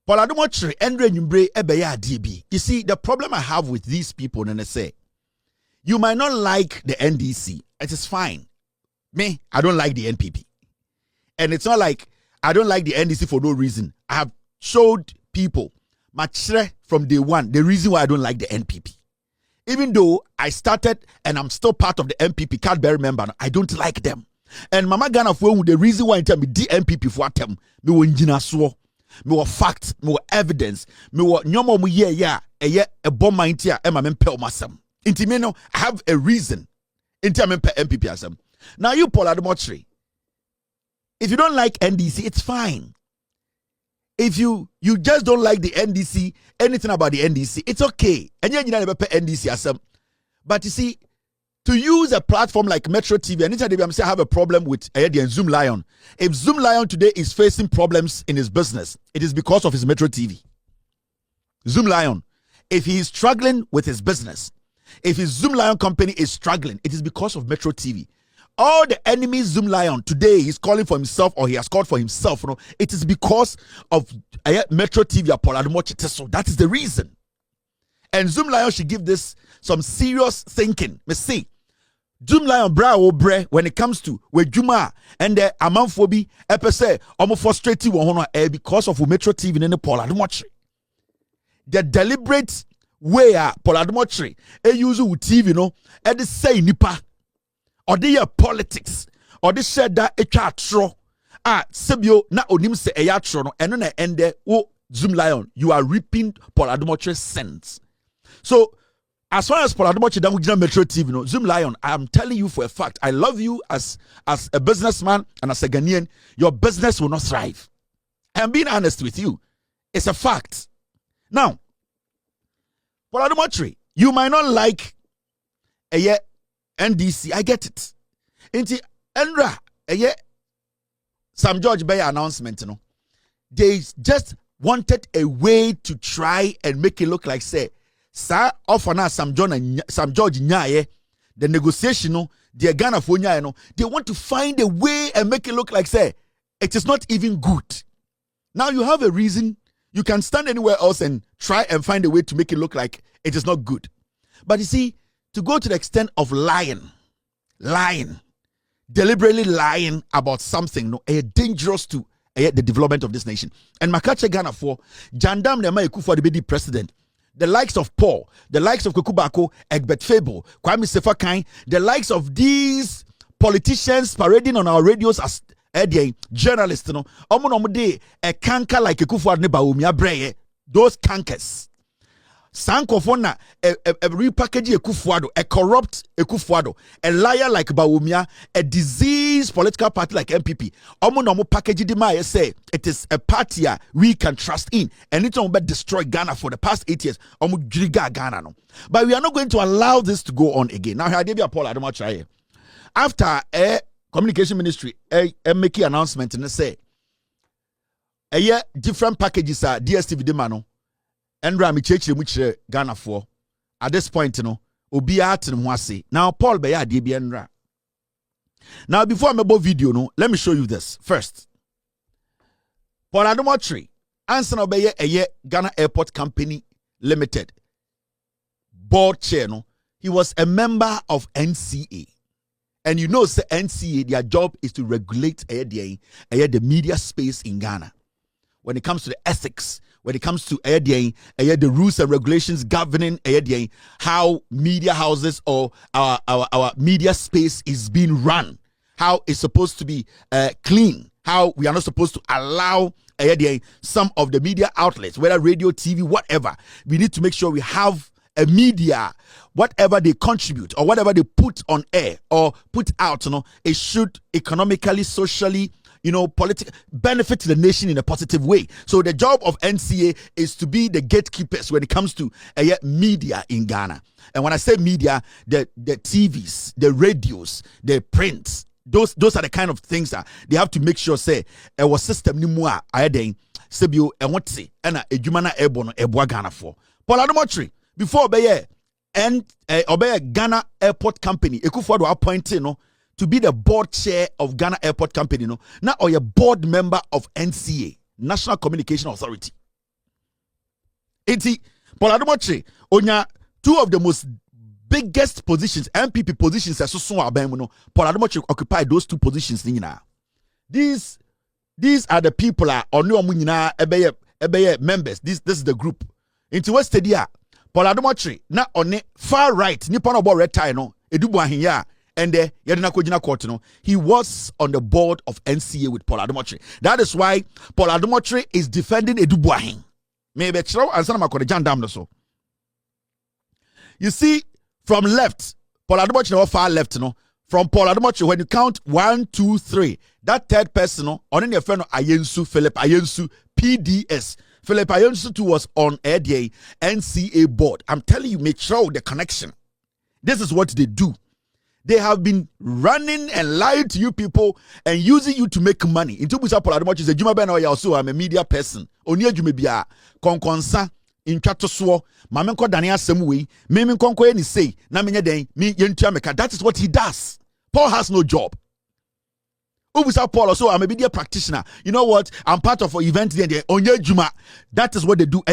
Paul Adom Endre Nyumbre ebeya DB. You see, the problem I have with these people, and I say, you might not like the NDC. It is fine. Me, I don't like the NPP. And it's not like I don't like the NDC for no reason. I have showed people, machre from day one, the reason why I don't like the NPP. Even though I started and I'm still part of the NPP, Cadbury member, I don't like them. And Mama Ghana for the reason why I tell me DMPP for atem me wo ngina so me wo fact me wo evidence me wo nyomo mu ye ya a bomb mind here e ma me pel masam inti me no I have a reason inti me pe MPP asam. Now you Paul Adom, if you don't like NDC, it's fine. If you just don't like the NDC, anything about the NDC, it's okay. And you never pay NDC asam. But you see, to use a platform like Metro TV, anytime I'm saying I have a problem with Zoom Lion. If Zoom Lion today is facing problems in his business, it is because of his Metro TV. Zoom Lion, if he is struggling with his business, if his Zoom Lion company is struggling, it is because of Metro TV. All the enemies Zoom Lion today he's calling for himself or he has called for himself, you know, it is because of Metro TV. So that is the reason. And Zoom Lion should give this some serious thinking. Me see, Zoom Lion bra bre when it comes to Juma and the amanfobi epese almost frustrated because of Metro TV and the Paul Adom. The deliberate way Paul Adom use TV no e say nipa or the politics or the said that a chatro sebio na onim se e yatro no eno na ende wo Zoom Lion you are reaping Paul Adom sins. So as far as Paul Adom Metro TV no Zoom Lion, I am telling you for a fact, I love you as a businessman and as a Ghanaian, your business will not thrive. I am being honest with you. It's a fact. Now, Paul Adom, you might not like a NDC, I get it. Inti Endra Sam George Bay announcement, you know. They just wanted a way to try and make it look like say sa offer na Sam George nyaye the negotiation no the Ghana for nyaye no they want to find a way and make it look like say it is not even good. Now you have a reason you can stand anywhere else and try and find a way to make it look like it is not good. But you see, to go to the extent of lying, deliberately lying about something, no, dangerous to the development of this nation. And Makache Ghana for jandam nema for the BD president, the likes of Paul, the likes of Kokubako, Egbert Fable, Kwame Sefakai, the likes of these politicians parading on our radios as journalists, you know, a canker like a kufu ne baumia breye, those cankers. Sankofona a repackage Ekufuado, a corrupt Ekufuado, a liar like Baumia, a diseased political party like MPP. Omonomo package di say it is a party we can trust in, and it's on destroy Ghana for the past 8 years. Ghana no. But we are not going to allow this to go on again. Now, here Paul Adom try. After a communication ministry make an announcement and say different packages are DSTV demano. And Rami Church which Ghana for at this point, you know, Obi at and now Paul Beya DBNra. Now, before I make a video, no, let me show you this first. Paul Adom answer Obeye a Ghana Airport Company Limited board chair. No, he was a member of NCA. And you know, say NCA, their job is to regulate the media space in Ghana. When it comes to the ethics, when it comes to the rules and regulations governing how media houses or our media space is being run, how it's supposed to be clean, how we are not supposed to allow some of the media outlets, whether radio, TV, whatever. We need to make sure we have a media, whatever they contribute or whatever they put on air or put out, you know, it should economically, socially, you know, benefit the nation in a positive way. So the job of NCA is to be the gatekeepers when it comes to media in Ghana. And when I say media, the TVs, the radios, the prints, those are the kind of things that they have to make sure say our system ni mua ayeden sebio enwotse na edwuma na ebo no eboa Ghana for. Paul Adom before obeye and obeye Ghana Airport Company Ekufuado appointed no to be the board chair of Ghana Airport Company, no, now or a board member of NCA, National Communication Authority. Eti Paul Adom onya two of the most biggest positions, MPP positions, as so Paul Adom occupy those two positions. These are the people on no munyina ebeye members. This is the group. Into West Stadia, Paul Adom na on far right, nipa no red tie no, edubu ahinya. and the court, he was on the board of NCA with Paul Adom. That is why Paul Adom is defending Edubuahin. Maybe jandam so. You see, from left, Paul Adom far left, from Paul Adom, when you count 1, 2, 3, that third person, on your friend Philip Ayensu, PDS. Philip Ayensu too was on ADA NCA board. I'm telling you, make sure the connection. This is what they do. They have been running and lying to you people and using you to make money. Into Busa Paul Adom is a Juma Ben or also I'm a media person. Onia Jumebia, Konkonsa, in Chatoswo, Mamenko Dania Semwe, Memin Konko any say, Namina Day, me Yentuameka. That is what he does. Paul has no job. Ubusa Paul also I'm a media practitioner. You know what? I'm part of an event there. Onye Juma. That is what they do.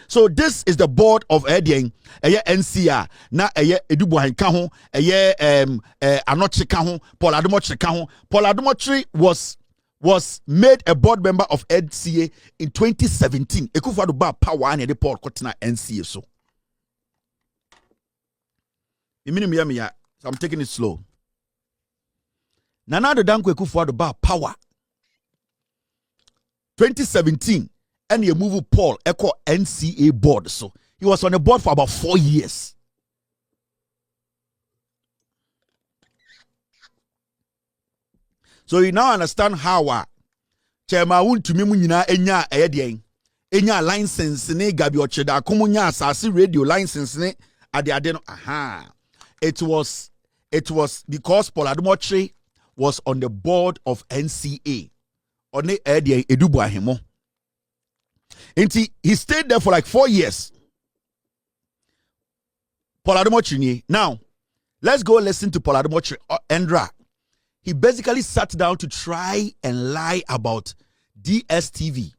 So this is the board of NCR. Na Edubuahin kaho. Anoche kaho. Paul Adom kaho. Paul Adom was made a board member of NCA in 2017. Ekufado ba power and the Paul Kotina NCA so. So I'm taking it slow. Nana Adom Ekufado ba power. 2017, and you move Paul Echo NCA board. So he was on the board for about 4 years. So you now understand how Chairman won to me enya license ne Gabi Otchere kumunya asasi radio license ne ade aha. It was because Paul Adom was on the board of NCA. On Edubuahin. And he stayed there for like 4 years. Paul Adom. Now, let's go listen to Paul Adom Endra. He basically sat down to try and lie about DSTV,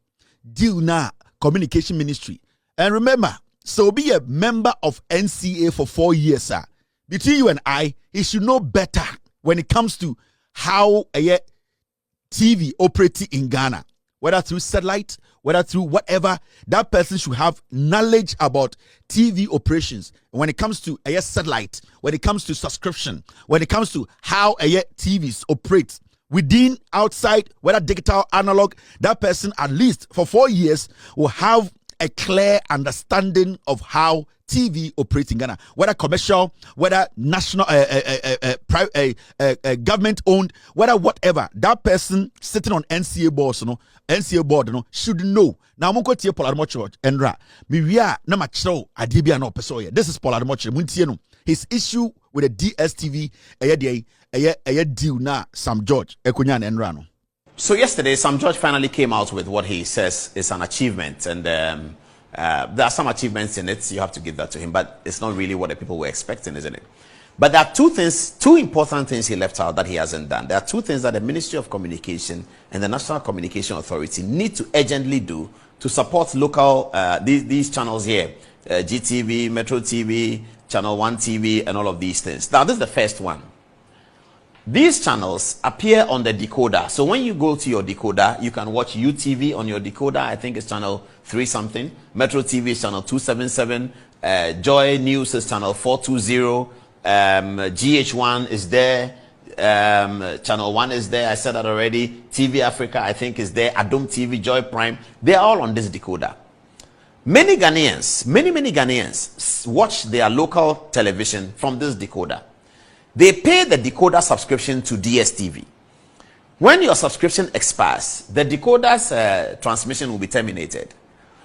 Dilna Communication Ministry. And remember, so be a member of NCA for 4 years, sir. Between you and I, he should know better when it comes to how a TV operating in Ghana, whether through satellite, whether through whatever, that person should have knowledge about TV operations. When it comes to a satellite, when it comes to subscription, when it comes to how a TVs operate within, outside, whether digital, analog, that person at least for 4 years will have a clear understanding of how TV operates in Ghana, whether commercial, whether national, government owned, whether whatever. That person sitting on NCA board, should know. Now, I'm going to Paul Adom Endra. We are na machro adibia no peso. This is Paul Adom. His issue with the DSTV, a deal na Sam George Ekunyan Endra no. So yesterday, Sam George finally came out with what he says is an achievement, and there are some achievements in it. You have to give that to him, but it's not really what the people were expecting, isn't it? But there are two important things he left out that he hasn't done. There are two things that the Ministry of Communication and the National Communication Authority need to urgently do to support local these channels here, GTV, Metro TV, Channel 1 TV, and all of these things. Now, this is the first one. These channels appear on the decoder. So when you go to your decoder, you can watch UTV on your decoder. I think it's channel 3 something. Metro TV is channel 277. Joy News is channel 420. GH1 is there. Channel 1 is there. I said that already. TV Africa, I think, is there. Adom TV, Joy Prime. They're all on this decoder. Many Ghanaians, many Ghanaians watch their local television from this decoder. They pay the decoder subscription to DSTV. When your subscription expires, the decoder's transmission will be terminated.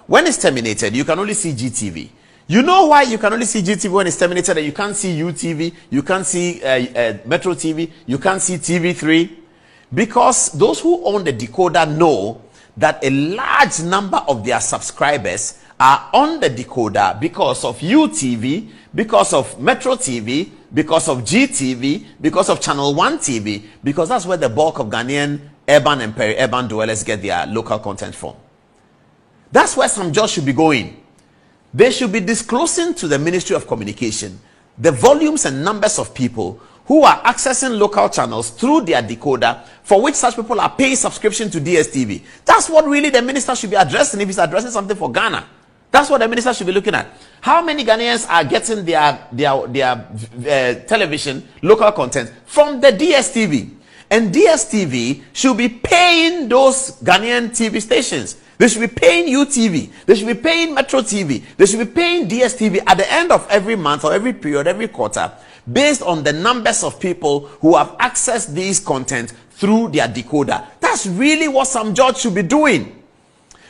When it's terminated, you can only see GTV. You know why you can only see GTV when it's terminated? And you can't see UTV, you can't see Metro TV, you can't see TV3? Because those who own the decoder know that a large number of their subscribers are on the decoder because of UTV, because of Metro TV, because of GTV, because of Channel 1 TV, because that's where the bulk of Ghanaian urban and peri-urban dwellers get their local content from. That's where Sam George should be going. They should be disclosing to the Ministry of Communication the volumes and numbers of people who are accessing local channels through their decoder, for which such people are paying subscription to DSTV. That's what really the minister should be addressing if he's addressing something for Ghana. That's what the minister should be looking at. How many Ghanaians are getting their television, local content from the DSTV? And DSTV should be paying those Ghanaian TV stations. They should be paying UTV. They should be paying Metro TV. They should be paying DSTV at the end of every month or every period, every quarter, based on the numbers of people who have accessed these content through their decoder. That's really what some judge should be doing.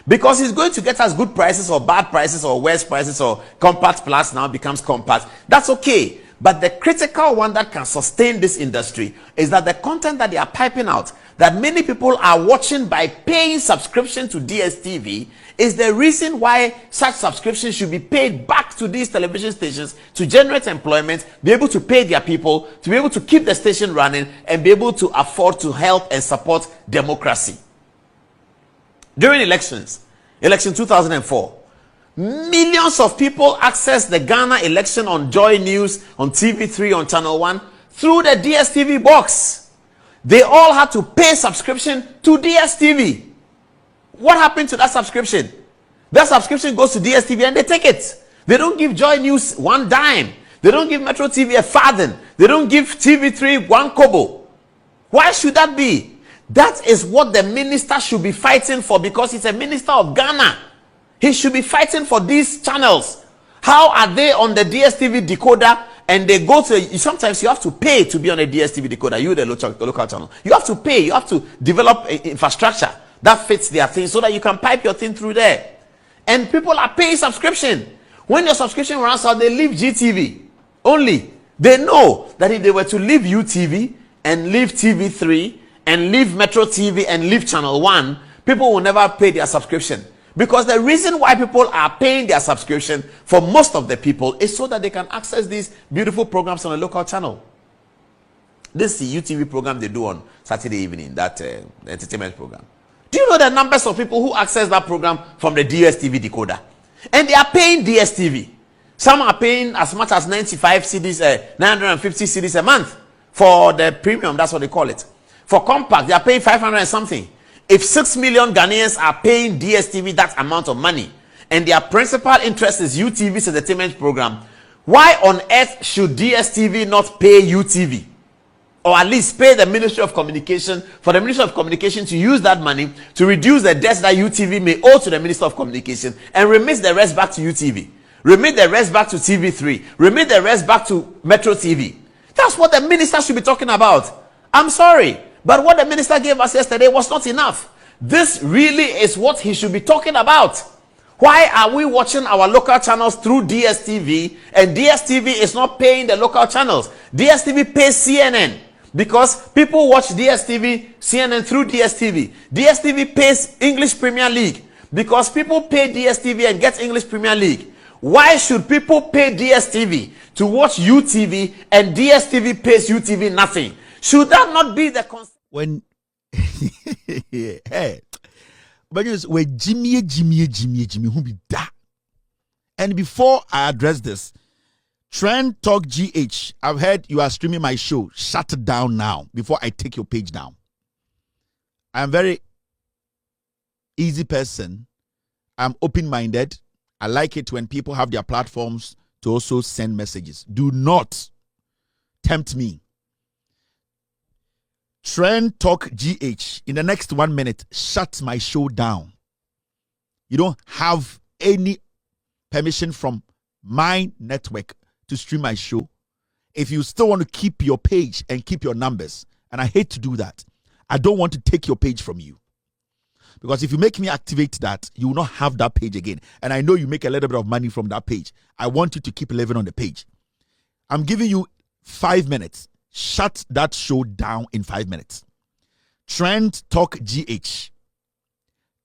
Because he's going to get us good prices or bad prices or worse prices, or compact plus now becomes compact. That's okay. But the critical one that can sustain this industry is that the content that they are piping out, that many people are watching by paying subscription to DSTV, is the reason why such subscriptions should be paid back to these television stations to generate employment, be able to pay their people, to be able to keep the station running, and be able to afford to help and support democracy. During elections, election 2004, millions of people accessed the Ghana election on Joy News, on TV3, on Channel 1, through the DSTV box. They all had to pay subscription to DSTV. What happened to that subscription? That subscription goes to DSTV and they take it. They don't give Joy News 1 dime. They don't give Metro TV a farthing. They don't give TV3 1 kobo. Why should that be? That is what the minister should be fighting for, because he's a minister of Ghana. He should be fighting for these channels. How are they on the DSTV decoder and they go to, sometimes you have to pay to be on a DSTV decoder, you the local channel. You have to pay, you have to develop infrastructure that fits their thing so that you can pipe your thing through there. And people are paying subscription. When your subscription runs out, they leave GTV only. They know that if they were to leave UTV and leave TV3 and leave Metro TV and leave Channel 1, people will never pay their subscription. Because the reason why people are paying their subscription for most of the people is so that they can access these beautiful programs on a local channel. This is the UTV program they do on Saturday evening, that entertainment program. Do you know the numbers of people who access that program from the DSTV decoder? And they are paying DSTV. Some are paying as much as 95 cedis, 950 cedis a month for the premium, that's what they call it. For compact, they are paying 500 and something. If 6 million Ghanaians are paying DSTV that amount of money, and their principal interest is UTV's entertainment program, why on earth should DSTV not pay UTV? Or at least pay the Ministry of Communication, for the Ministry of Communication to use that money to reduce the debts that UTV may owe to the Minister of Communication, and remit the rest back to UTV. Remit the rest back to TV3. Remit the rest back to Metro TV. That's what the minister should be talking about. I'm sorry, but what the minister gave us yesterday was not enough. This really is what he should be talking about. Why are we watching our local channels through DSTV and DSTV is not paying the local channels? DSTV pays CNN because people watch DSTV, CNN through DSTV. DSTV pays English Premier League because people pay DSTV and get English Premier League. Why should people pay DSTV to watch UTV and DSTV pays UTV nothing? Should that not be the concept? When hey, but you know, Jimmy, who be that? And before I address this, Trend Talk GH, I've heard you are streaming my show. Shut it down now before I take your page down. I'm very easy person. I'm open-minded. I like it when people have their platforms to also send messages. Do not tempt me. Trend Talk GH, in the next 1 minute, shut my show down. You don't have any permission from my network to stream my show. If you still want to keep your page and keep your numbers, and I hate to do that, I don't want to take your page from you. Because if you make me activate that, you will not have that page again. And I know you make a little bit of money from that page. I want you to keep living on the page. I'm giving you 5 minutes. Shut that show down in 5 minutes. Trend Talk GH.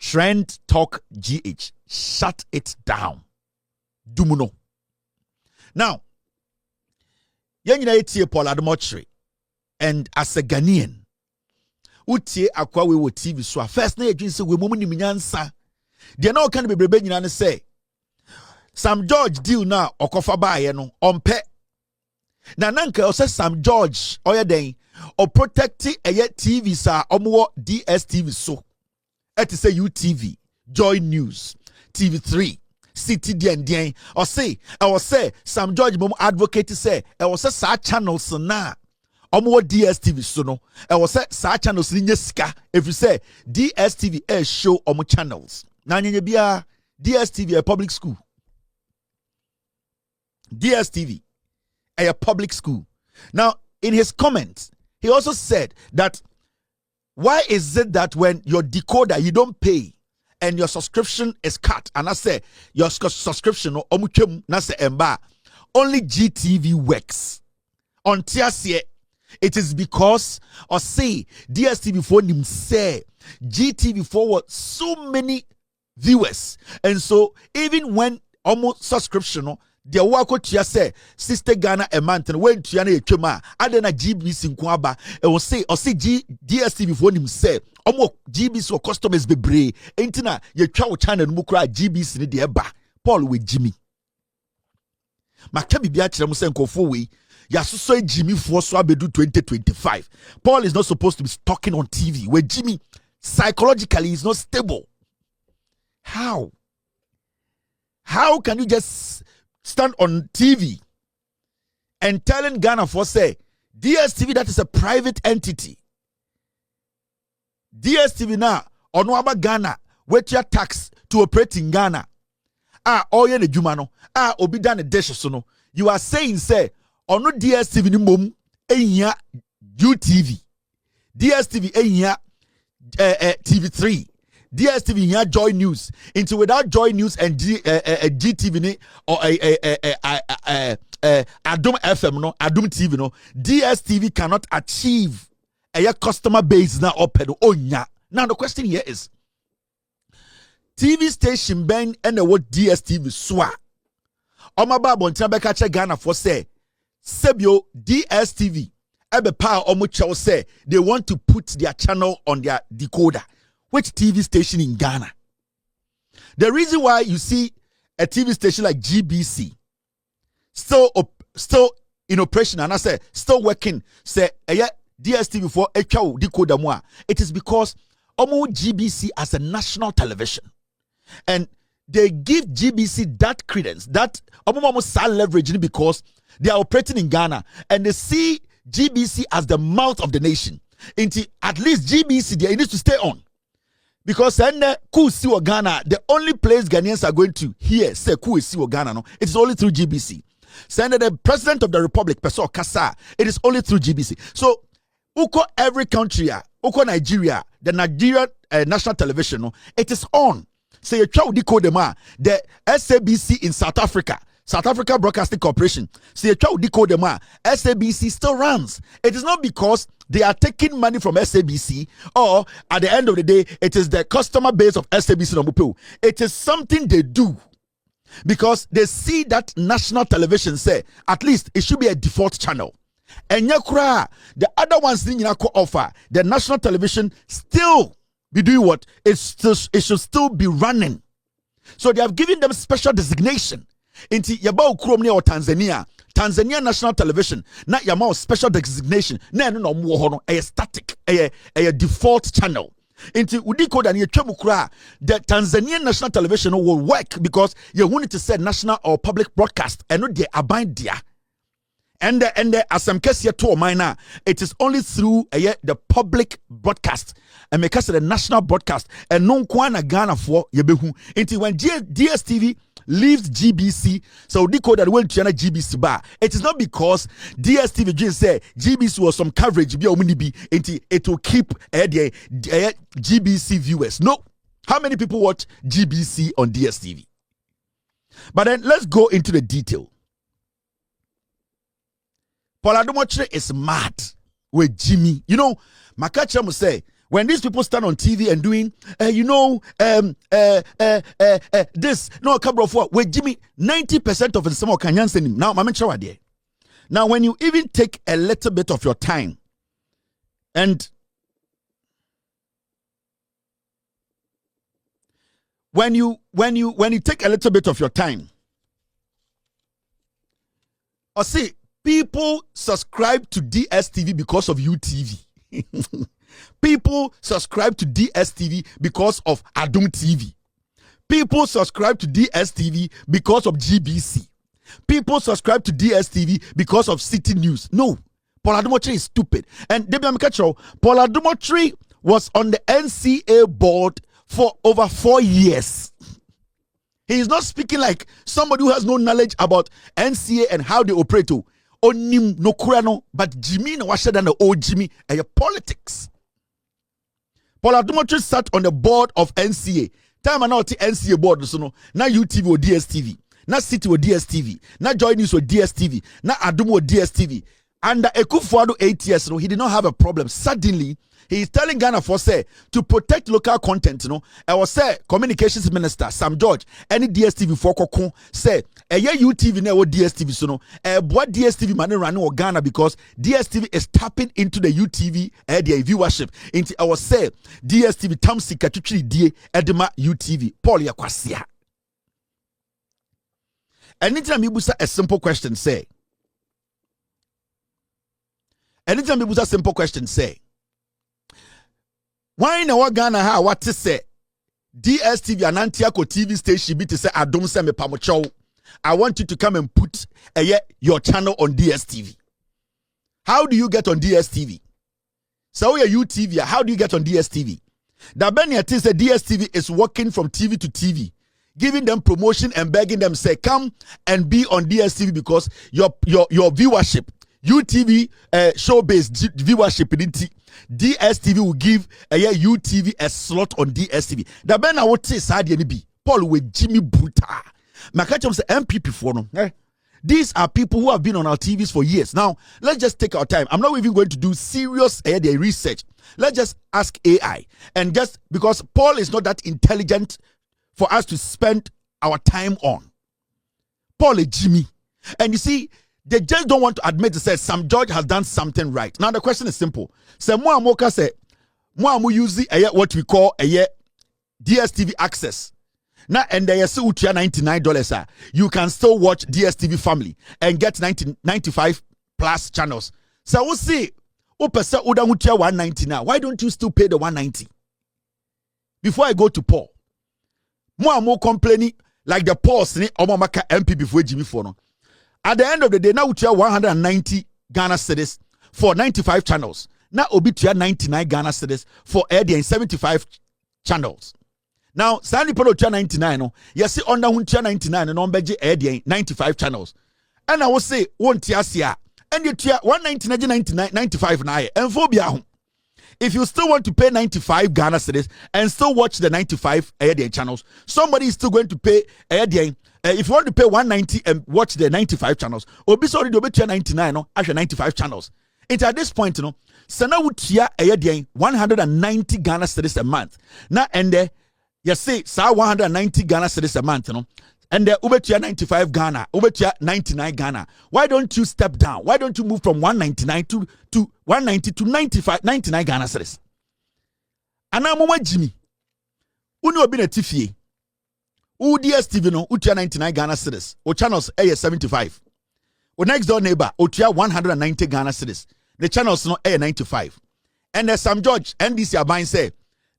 Trend Talk GH. Shut it down. Dumuno. Now, Paul Adom Otchere, and as a Ghanaian, utie akwa we wo TV so first na yedwin se we mum ni nyansa de na o kan bebrebe nyina ne say Sam George deal na okofa baaye no ompe na nanka o say Sam George oyeden o protect eye TV sa omwo DSTV so et say UTV, Joy News, TV3, city dien or say some George Mom advocate say was sa channels na omo DSTV so no was sa channels ni sika if you say DSTV show omo channels na nyenye bia DSTV a public school. DSTV a public school. Now in his comments he also said that why is it that when your decoder you don't pay and your subscription is cut, and I say your subscription only GTV works on TSA? It is because or say DSTV for him say GTV forward so many viewers, and so even when almost subscription the wako tia say sister Ghana a month and when tiana a chuma adena GBC nkwaba e will say or see DSTV for him say omo GBC or customers be brave entina ye twa channel mu kra GBC ni de eba Paul with Jimmy maka bibia kire mu say nkofo we ya so Jimmy for so abedu 2025. Paul is not supposed to be talking on TV where Jimmy psychologically is not stable. How can you just stand on TV and telling Ghana for say DSTV that is a private entity? DSTV now onuaba Ghana with your tax to operate in Ghana. Oye ne jumano. Obi dan dish so no. You are saying say ono DSTV ni mom ehia UTV. DSTV ehia TV3. DSTV here Joy News into without Joy News and GTV or Adom FM no Adom TV no DSTV cannot achieve a customer base now open onya. Now the question here is TV station ben and what DSTV swa omaba bontia beka che Ghana for say sebio DSTV ebe pa omo say they want to put their channel on their decoder. Which TV station in Ghana? The reason why you see a TV station like GBC still in operation and I say still working, say DSTV for a chow decoder moi. It is because omo GBC as a national television, and they give GBC that credence, that omo sal leverage because they are operating in Ghana and they see GBC as the mouth of the nation. Into at least GBC there, it needs to stay on. Because Siwa Ghana, the only place Ghanaians are going to hear say Siwa Ghana, no, it's only through GBC. Send the president of the republic, Peso Kasa, it is only through GBC. So, uko every country, uko Nigeria, the Nigerian national television, no, it is on. Say you try to decode the SABC in South Africa Broadcasting Corporation. See, you try to decode SABC still runs. It is not because they are taking money from SABC or at the end of the day, it is the customer base of SABC. It is something they do because they see that national television say at least it should be a default channel. And yakura, the other ones thing offer the national television still be doing what? It should still be running. So they have given them special designation. Inti yaba ukromni or Tanzania national television na yama special designation na no mo ho no a static a default channel. Inti udiko da ne twamukura the Tanzanian national television will work because you want to say national or public broadcast and not the abind dia. And the asamkesia to minor, it is only through the public broadcast and make us the national broadcast and non kwana Ghana for yebehu. Until when DSTV leaves GBC, so decode that went to GBC bar. It is not because DSTV just say GBC was some coverage be until it will keep the GBC viewers. No, how many people watch GBC on DSTV? But then let's go into the detail. Paul Adom is mad with Jimmy. You know, Makacha must say, when these people stand on TV and doing, this, no, couple of what, with Jimmy, 90% of some can send him. Now, I'm sure there. Now, when you even take a little bit of your time and when you take a little bit of your time, or see, people subscribe to DSTV because of UTV. People subscribe to DSTV because of Adom TV. People subscribe to DSTV because of GBC. People subscribe to DSTV because of City News. No, Paul Adom is stupid. And Debbie Amikacho, Paul Adom was on the NCA board for over 4 years. He is not speaking like somebody who has no knowledge about NCA and how they operate. Onim no kurano, but Jimmy no washer than the old Jimmy and your politics. Paul Adom sat on the board of NCA. Time and now the NCA board, so no, now UTV or DSTV. Na City with DSTV, na Joy News with DSTV, na Adom with DSTV. Under Ekufuado 8 years, he did not have a problem. Suddenly, he is telling Ghana for say to protect local content. I was say communications minister Sam George, any DSTV for Kokon say UTV na DSTV so no what DSTV man running or Ghana because DSTV is tapping into the UTV their viewership. Into I was say DSTV tamsi katuchiri die edema UTV Paul Yakwasia. Anytime you a simple question, say. Anytime you a simple question, say. Why in our Ghana ha what to say? DSTV and Antiako TV station be to say Adom se me pamocho. I want you to come and put your channel on DSTV. How do you get on DSTV? So your UTV, how do you get on DSTV? The Benya say DSTV is working from TV to TV. Giving them promotion and begging them say come and be on DSTV because your viewership UTV show based viewership in DSTV will give UTV a slot on DSTV. The ben I would say side be Paul with Jimmy Buta. Makacham say MPP for no. These are people who have been on our TVs for years. Now let's just take our time. I'm not even going to do serious research. Let's just ask AI and just because Paul is not that intelligent for us to spend our time on. Paul and Jimmy. And you see, they just don't want to admit to say Sam George has done something right. Now the question is simple. Say Moamoka say Moamu use what we call a DSTV access. Now and they say $99. You can still watch DSTV family and get 95 plus channels. So we'll see. Opesa Uda 190 now. Why don't you still pay the 190? Before I go to Paul. More complaining like the pause ni Omamaka MP before Jimmy Fono. At the end of the day, now we have 190 Ghana cedis for 95 channels. Now we have 99 Ghana cedis for 75 channels. Now, Sandy Polo 99, yes, see under 99 and on Beji 95 channels. And I will say, one tiasia, and you tia 199 95 na and phobia. If you still want to pay 95 Ghana cedis and still watch the 95 channels, somebody is still going to pay if you want to pay 190 and watch the 95 channels, or be sorry to be 99 no, actually 95 channels. And at this point, Sana Wutia 190 Ghana cedis a month. Now and there, you see, 190 Ghana cedis a month, and the Ubetia 95 Ghana, Ubetia 99 Ghana. Why don't you step down? Why don't you move from 199 to 190 to 99 Ghana cedis? And I'm Jimmy. Uno been a TFA. DSTV no, Utia 99 Ghana cedis. O channels A 75. O next door neighbor, Utia 190 Ghana cedis. The channels no A 95. And there's Sam George, NDC are buying say.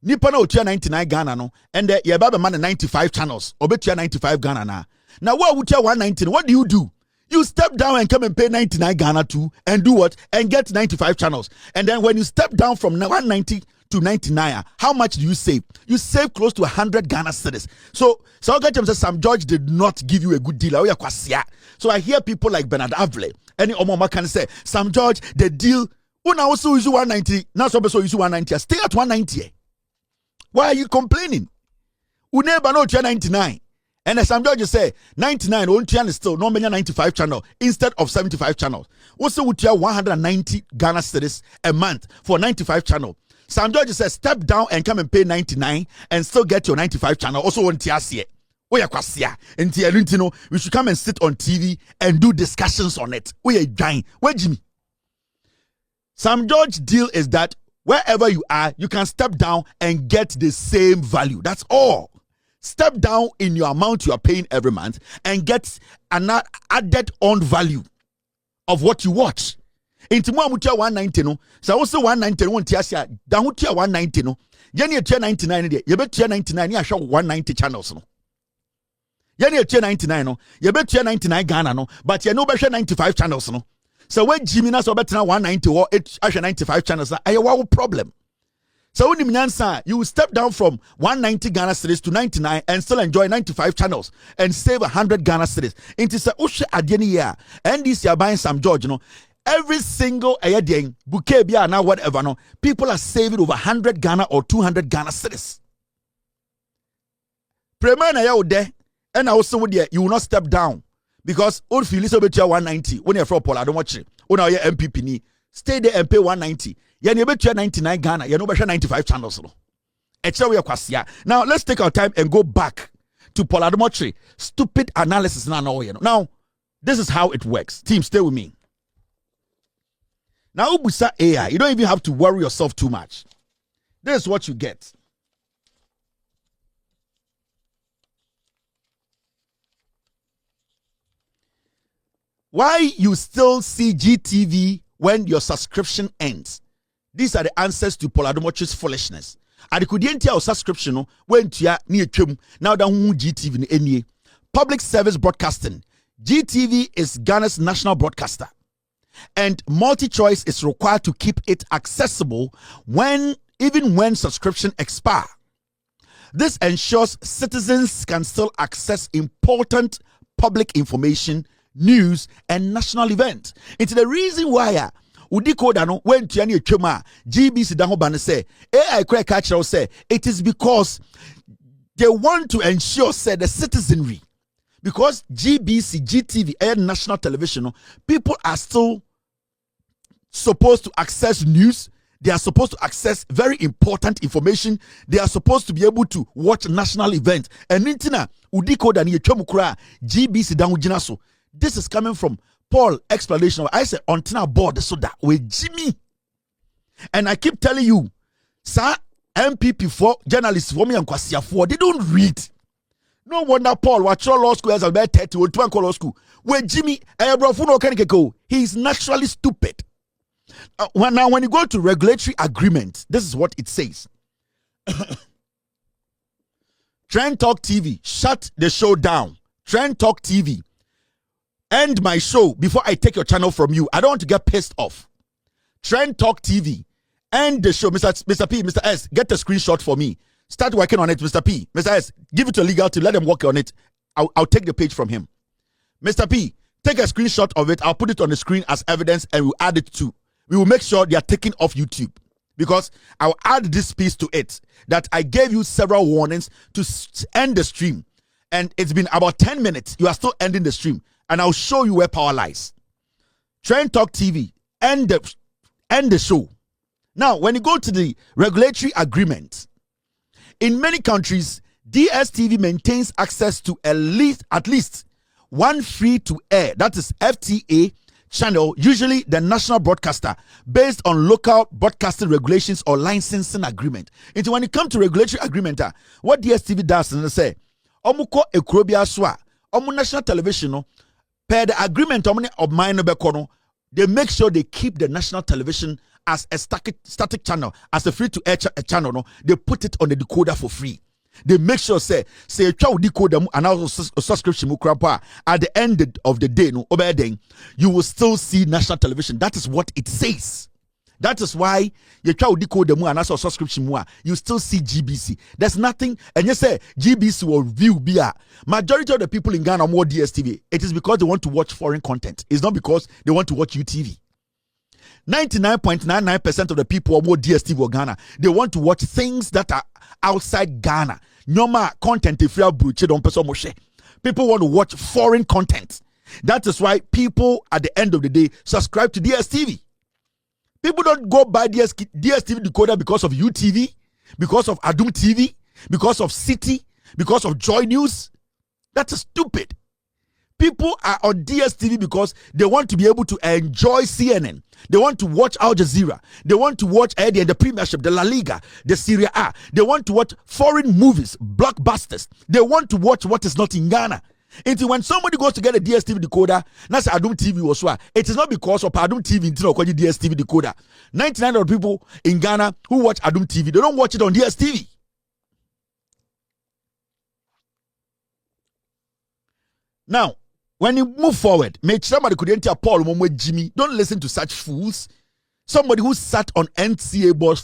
Nipa na otua 99 Ghana no and the yebaba man 95 channels obetua 95 Ghana na. Now what would you 190? What do? You step down and come and pay 99 Ghana too and do what? And get 95 channels. And then when you step down from 190 to 99, how much do you save? You save close to 100 Ghana cedis. So Sam George did not give you a good deal. So I hear people like Bernard Avle, any Omoma can say, Sam George, the deal, una also use 190, now so use 190, stay at 190. Why are you complaining? Uneba no 99. And as Sam George say, 99 on channel still no many 95 channel instead of 75 channels. Also would you 190 Ghana cedis a month for 95 channel. Sam George says step down and come and pay 99 and still get your 95 channel. Also on TRC. We are kwasia. And we should come and sit on TV and do discussions on it. We are dying. Where Jimmy? Sam George deal is that wherever you are, you can step down and get the same value. That's all. Step down in your amount you are paying every month and get an added on value of what you watch. Into more 190 no. So also 190 won't tiasia. Down 190 no. Jenny 99 there. You bet 99 you show 190 channels no. Yeni a 99 no, you bet 99 Ghana no, but you know better 95 channels no. So when Jimmy na so better 190 or 95 channels, I have a problem. So when you will step down from 190 Ghana cedis to 99 and still enjoy 95 channels and save 100 Ghana cedis. Into say ushe adieni year and this year buying some George, you know. Every single ayading bouquet bia now whatever no, people are saving over 100 Ghana or 200 Ghana cedis. Prema na ya there and also with you will not step down because all feel is about 190 when you're from Paul Adom Otchere. When you MPP ni stay there and pay 190. You need to 99 Ghana. You know 95 channels. Now let's take our time and go back to Paul Adom Otchere. Stupid analysis now. Now this is how it works. Team, stay with me. Now Ubusa AI, you don't even have to worry yourself too much. This is what you get. Why you still see GTV when your subscription ends? These are the answers to Paul Adom Otchere's foolishness. And could enter our subscription when you near chum now that GTV any public service broadcasting. GTV is Ghana's national broadcaster, and multi-choice is required to keep it accessible even when subscription expire. This ensures citizens can still access important public information, news, and national events. It's the reason why Udikoda no went to any chuma GBC Dango Ban say AI crack catcher say it is because they want to ensure say the citizenry, because GBC, GTV, and national television, people are still supposed to access news. They are supposed to access very important information. They are supposed to be able to watch national events. And Nintina Udikoda ni chomukura GBC Dango Jinaso. This is coming from Paul explanation. I said until board so that with Jimmy, and I keep telling you, sir, MPP for journalists for me and Kwasia for they don't read. No wonder Paul watch your law school as a bad 30 or 20 law school. Where Jimmy he's naturally stupid. Now when you go to regulatory agreement, this is what it says. Trend Talk TV, shut the show down. Trend Talk TV, end my show before I take your channel from you. I don't want to get pissed off. Trend Talk TV, end the show. Mr. P, Mr. S, get the screenshot for me. Start working on it, Mr. P. Mr. S, give it to legal to let them work on it. I'll take the page from him. Mr. P, take a screenshot of it. I'll put it on the screen as evidence and we'll add it to. We will make sure they are taken off YouTube, because I'll add this piece to it that I gave you several warnings to end the stream. And it's been about 10 minutes. You are still ending the stream. And I'll show you where power lies. Trend Talk TV, end the show. Now, when you go to the regulatory agreement, in many countries, DSTV maintains access to at least one free-to-air, that is FTA, channel, usually the national broadcaster, based on local broadcasting regulations or licensing agreement. And when it comes to regulatory agreement, what DSTV does is say, Omuko ekrobia swa, Omu national television, per the agreement of mine, they make sure they keep the national television as a static channel, as a free-to-air channel. No? They put it on the decoder for free. They make sure say a child decoder and also subscription at the end of the day, no, you will still see national television. That is what it says. That is why you child decoder and also subscription you still see GBC. There's nothing, and you say GBC will view BR. Majority of the people in Ghana more DSTV. It is because they want to watch foreign content. It's not because they want to watch UTV. 99.99% of the people are more DSTV or Ghana. They want to watch things that are outside Ghana. Normal content people want to watch foreign content. That is why people at the end of the day subscribe to DSTV. People don't go buy DSTV decoder because of UTV, because of Adom TV, because of City, because of Joy News. That's stupid. People are on DSTV because they want to be able to enjoy CNN. They want to watch Al Jazeera. They want to watch the Premiership, the La Liga, the Serie A. They want to watch foreign movies, blockbusters. They want to watch what is not in Ghana. Until when somebody goes to get a DSTV decoder, that's Adom TV was why. It is not because of Adom TV until I DSTV decoder. 99% of people in Ghana who watch Adom TV, they don't watch it on DSTV. Now, when you move forward, make somebody could enter Paul Momo Jimmy. Don't listen to such fools. Somebody who sat on NCA board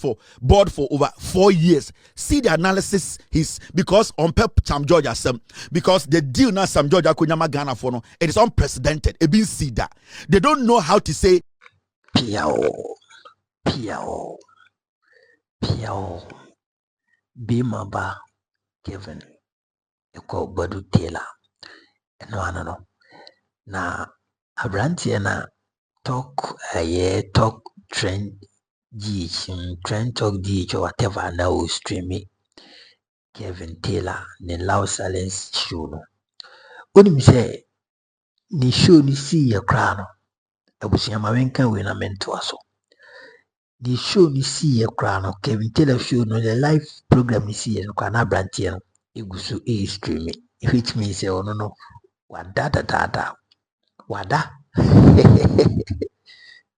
for over 4 years. See the analysis because on Pep Sam Georgia because the deal now Sam Georgia Kunyama Ghana for no, it is unprecedented. It means see that they don't know how to say Piao Bimaba Kevin Eko Badu Tailor no na abrantie na talk talk trend talk GH or whatever now streaming Kevin Tailor ne loud silence show no onim say ni show ni see ye kra no abusiama wenka we na mento aso the show ni see ye kra no Kevin Tailor show no the live program ni see ye no kra na abrantie no egusu streaming which means say ono no wada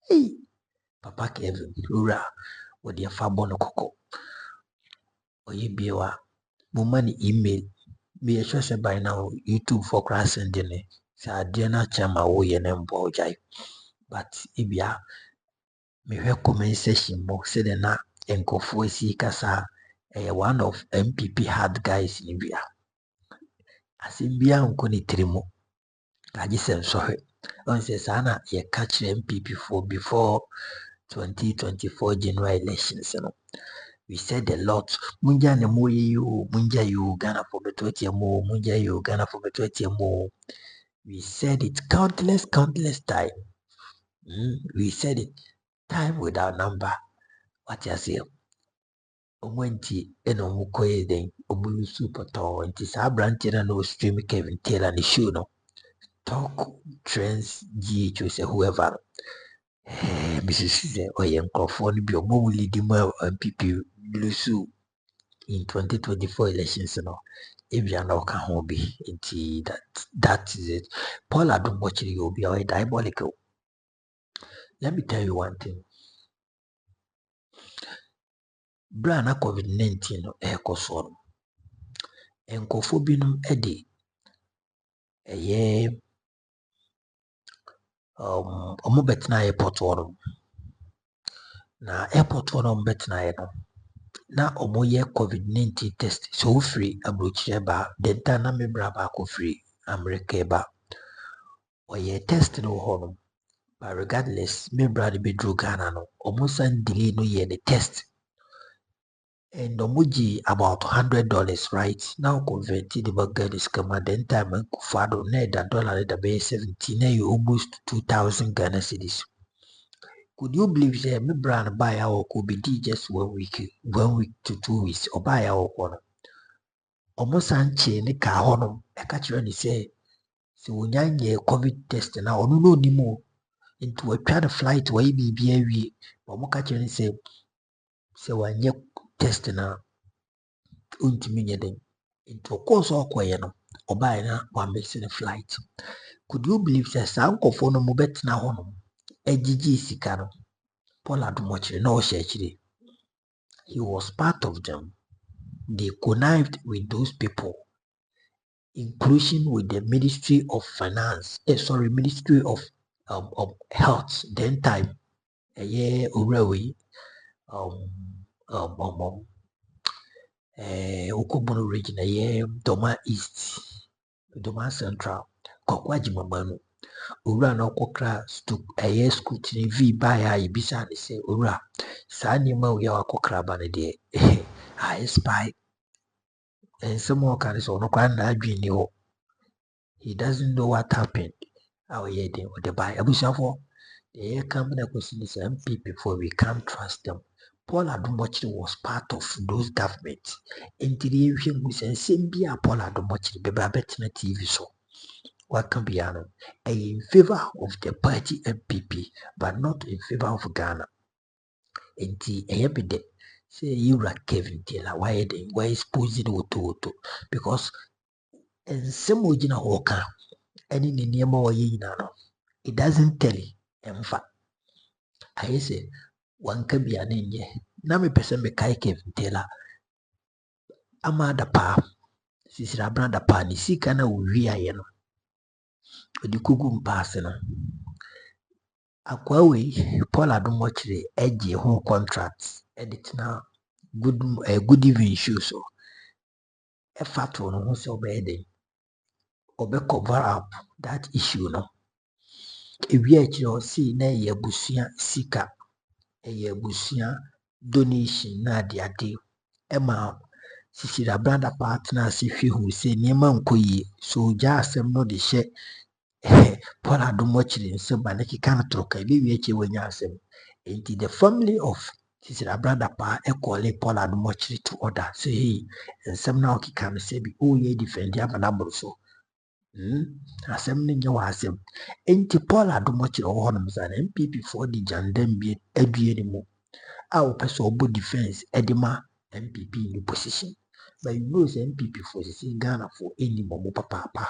hey Papa Kevin ura wodi afa bono koko oye biewa mo mani email me sure say by now YouTube for class and ne sa de na chama wo ye ne mbo ojai but ibia me hwe comment section box say na enkofo esi kasa one of MPP hard guys ni bia asibia nko ni trimo kaji senso hwe on say sana ye catch MPP for before 2024 general elections no we said a lot munja ne mo you munja you Ghana for betwete mo munja you Ghana for betwete mo we said it countless time we said it time without number what you say omwanti eno mukoye den omulu super to nti sa branch na no stream Kevin Tailor ni show no talk trends GH say whoever Mrs. Oye Nkrofon bi omo lead mu MPP Blusu in 2024 elections no ebia na oka ho bi nti that is it. Paul Adom Otchere you be diabolical. Let me tell you one thing. Brana COVID-19 no ekoso no enkofo binum ede omo betna airport woro na airport woro betna no na omo ye COVID-19 test so free abrochire ba denta na membra ba ko free America ba oye test no ho no but regardless membra de bedru Ghana no omo san delay no ye the test and omuji about $100 right now converted the burger is come at the time and kufado net $1 the base 17 almost 2,000 Ghana cedis. Could you believe that me brand buy our could be just 1 week to 2 weeks or buy our one almost unchain the car honum a catcher and say so when you COVID test now no more into a try to flight way be or more catcher and say so when you test now untimi nyeden into course okwoye no obaye na wa miss the flight. Could you believe that sankofo no mo betina ho no ejiji sika no Paul Adom Otchere no shechire he was part of them. They connived with those people, inclusion with the Ministry of Finance Ministry of Health then time Urewe Okobono region Doma East Doma Central Kokwa Jimamanu Ura no kokra scrutiny V by ibisa ne say Ura saa nima we ya kokra ba ne de I spy and some more can so no kwan na adwini ho he doesn't know what happened how ye dey or the buy abusafo the come na question is MPP before we can't trust them. Paul Adom Otchere was part of those governments. Until you hear me say, same be a Paul Adom Otchere, be better TV so. What can be in favor of the party MPP, but not in favor of Ghana. Until a bit say you are Kevin Tailor, why exposing WOTOWOTO? Because and some original worker, any name or it doesn't tell you. In fact, I say, one can be an inye. Na me person me kai Kevin Tailor. Ama da pa. Sisi rabra da pa ni sika na uwi aye no. odi kugu mpaase no akwawe Paul Adom Otchere agye ho contract editna good evening show so efato no ho se obede obe cover up that issue no ewi akire o see na yabusua sika yabusua donation na ade ema sisira brother partner se hwe hu se niema nkoyi so ja asem no de hye Paul Adom Otchere nsem ba ne keka no troka bi wi akire wanya asem enti the family of sisira brother pa call Paul Adom Otchere to order say hey nsem na okeka no se bi o ye defend ya bana bro so asem ne nye wa asem enti Paul Adom Otchere wo honom sa na MPP for di jandam bi adue ni mu a wo pese obo defense edema MPP in the position but you know say MPP for say Ghana for any momo papa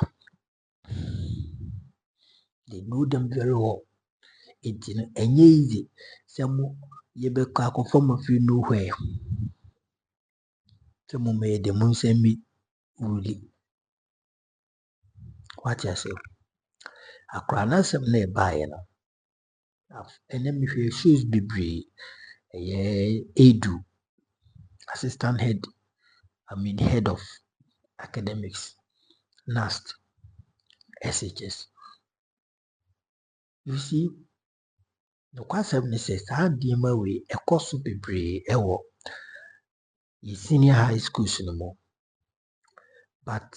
they know them very well enti no enye easy say mo ye be ka from of you nowhere say mo me de mo nsem bi wuli what you say akra na sem na e bae no ene me hwe shoes bebree edu assistant head head of academics NAST SHS you see no kwasem ne say saa diema we ekoso bebree ewo yi senior high schools no mo but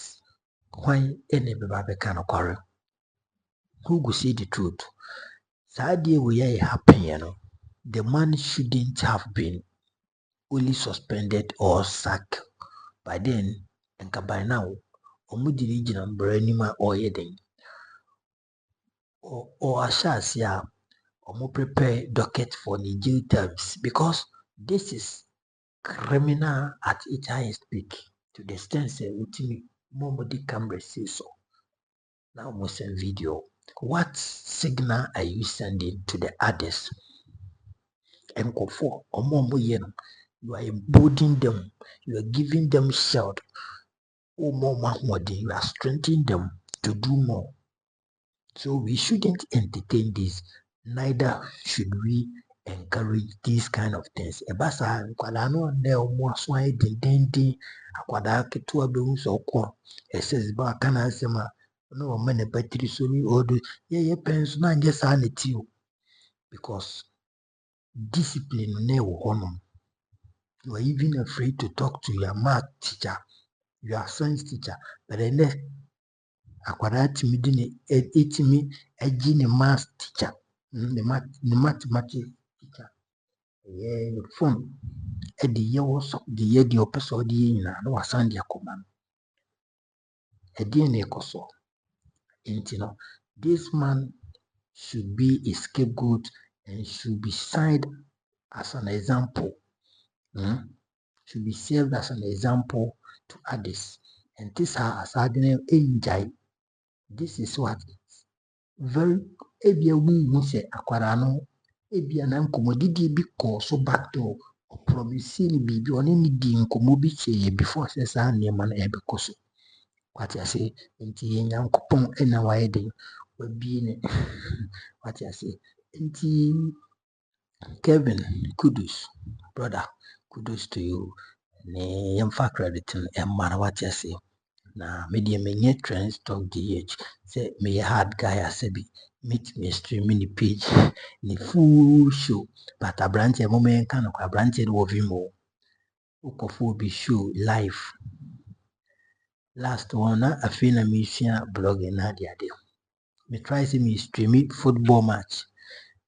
why ene be ba be kan kware who go say the truth saa die we ye happen no the man shouldn't have been only suspended or sacked by then and by now omudiri gina mbranima or yeden or ashasi or prepare docket for the jail terms because this is criminal at its highest peak to the extent say ultimately nobody can receive so. Now almost send video. What signal are you sending to the others? And for you are emboldening them, you are giving them shout. Oh more, you are strengthening them to do more. So we shouldn't entertain this, neither should we encourage these kind of things. Ebasa nkwada no na omo aso ayi dendenden akwada ketewa be hu so ko SS ba kana asema no o mane battery so ni odo ye pens na nje sa na ti o because discipline na e wo hono. You are even afraid to talk to your math teacher, your science teacher, but then akwada timi di ne etimi agi ne math teacher, the mathematics teacher. Yeah, phone. The year was the year the oppressor the na no asandi akoma. A DNA koso. Intino. This man should be a scapegoat and should be cited as an example. Should be served as an example to others. And this has enjoy. This is what very ebia wu se akwara no ebia na nkomodidi bi ko so back to promise ni bibi oni ni di nkomo bi che before say sa niema na ebe ko so what I say nti nyankopon ena waye den wabi ne what I say nti Kevin kudos brother kudos to you ne yamfa credit en man what I say na media menye trends talk DH say me hard guy asebi meet me streaming the page the full show but a branch a moment kind of a branch of him ukofo be show live last one I feel na me share blog na dia de me try see me stream it football match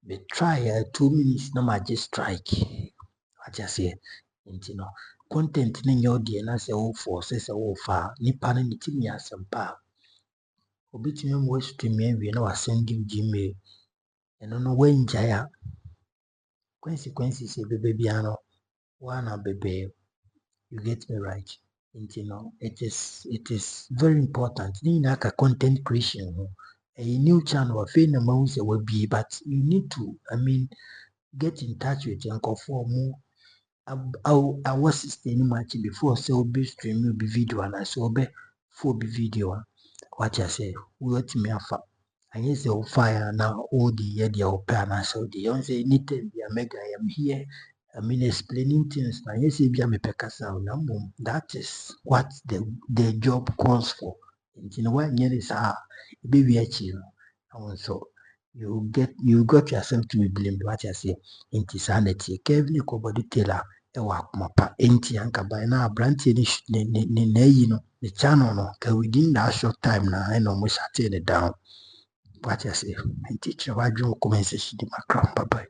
me try 2 minutes na ma just strike I just say you content ni nyo de na say wo force say wo fa nipa na ni timi asempa obitumi mo stream wie na wa send you Gmail eno no wenjaya consequences bebe bia no one bebe you get me right it is very important ni na ka content creation a new channel of na ma say we be but you need to get in touch with your more our system match before say be stream be video and so be for be video what I say we let me afa And yes, the fire now all the year the open so the young say anything be a mega I am here. I mean explaining things now yes be a me pekasa that is what the job calls for. And you know what is baby achieve and so you got yourself to be blamed what you say into sanity. Kevin Kobody Tailor mapa enti anka by na branch ni you know the channel no within that short time now I know we shut it down. What you say? And teacher, why do you come and say she did my crown, bye bye.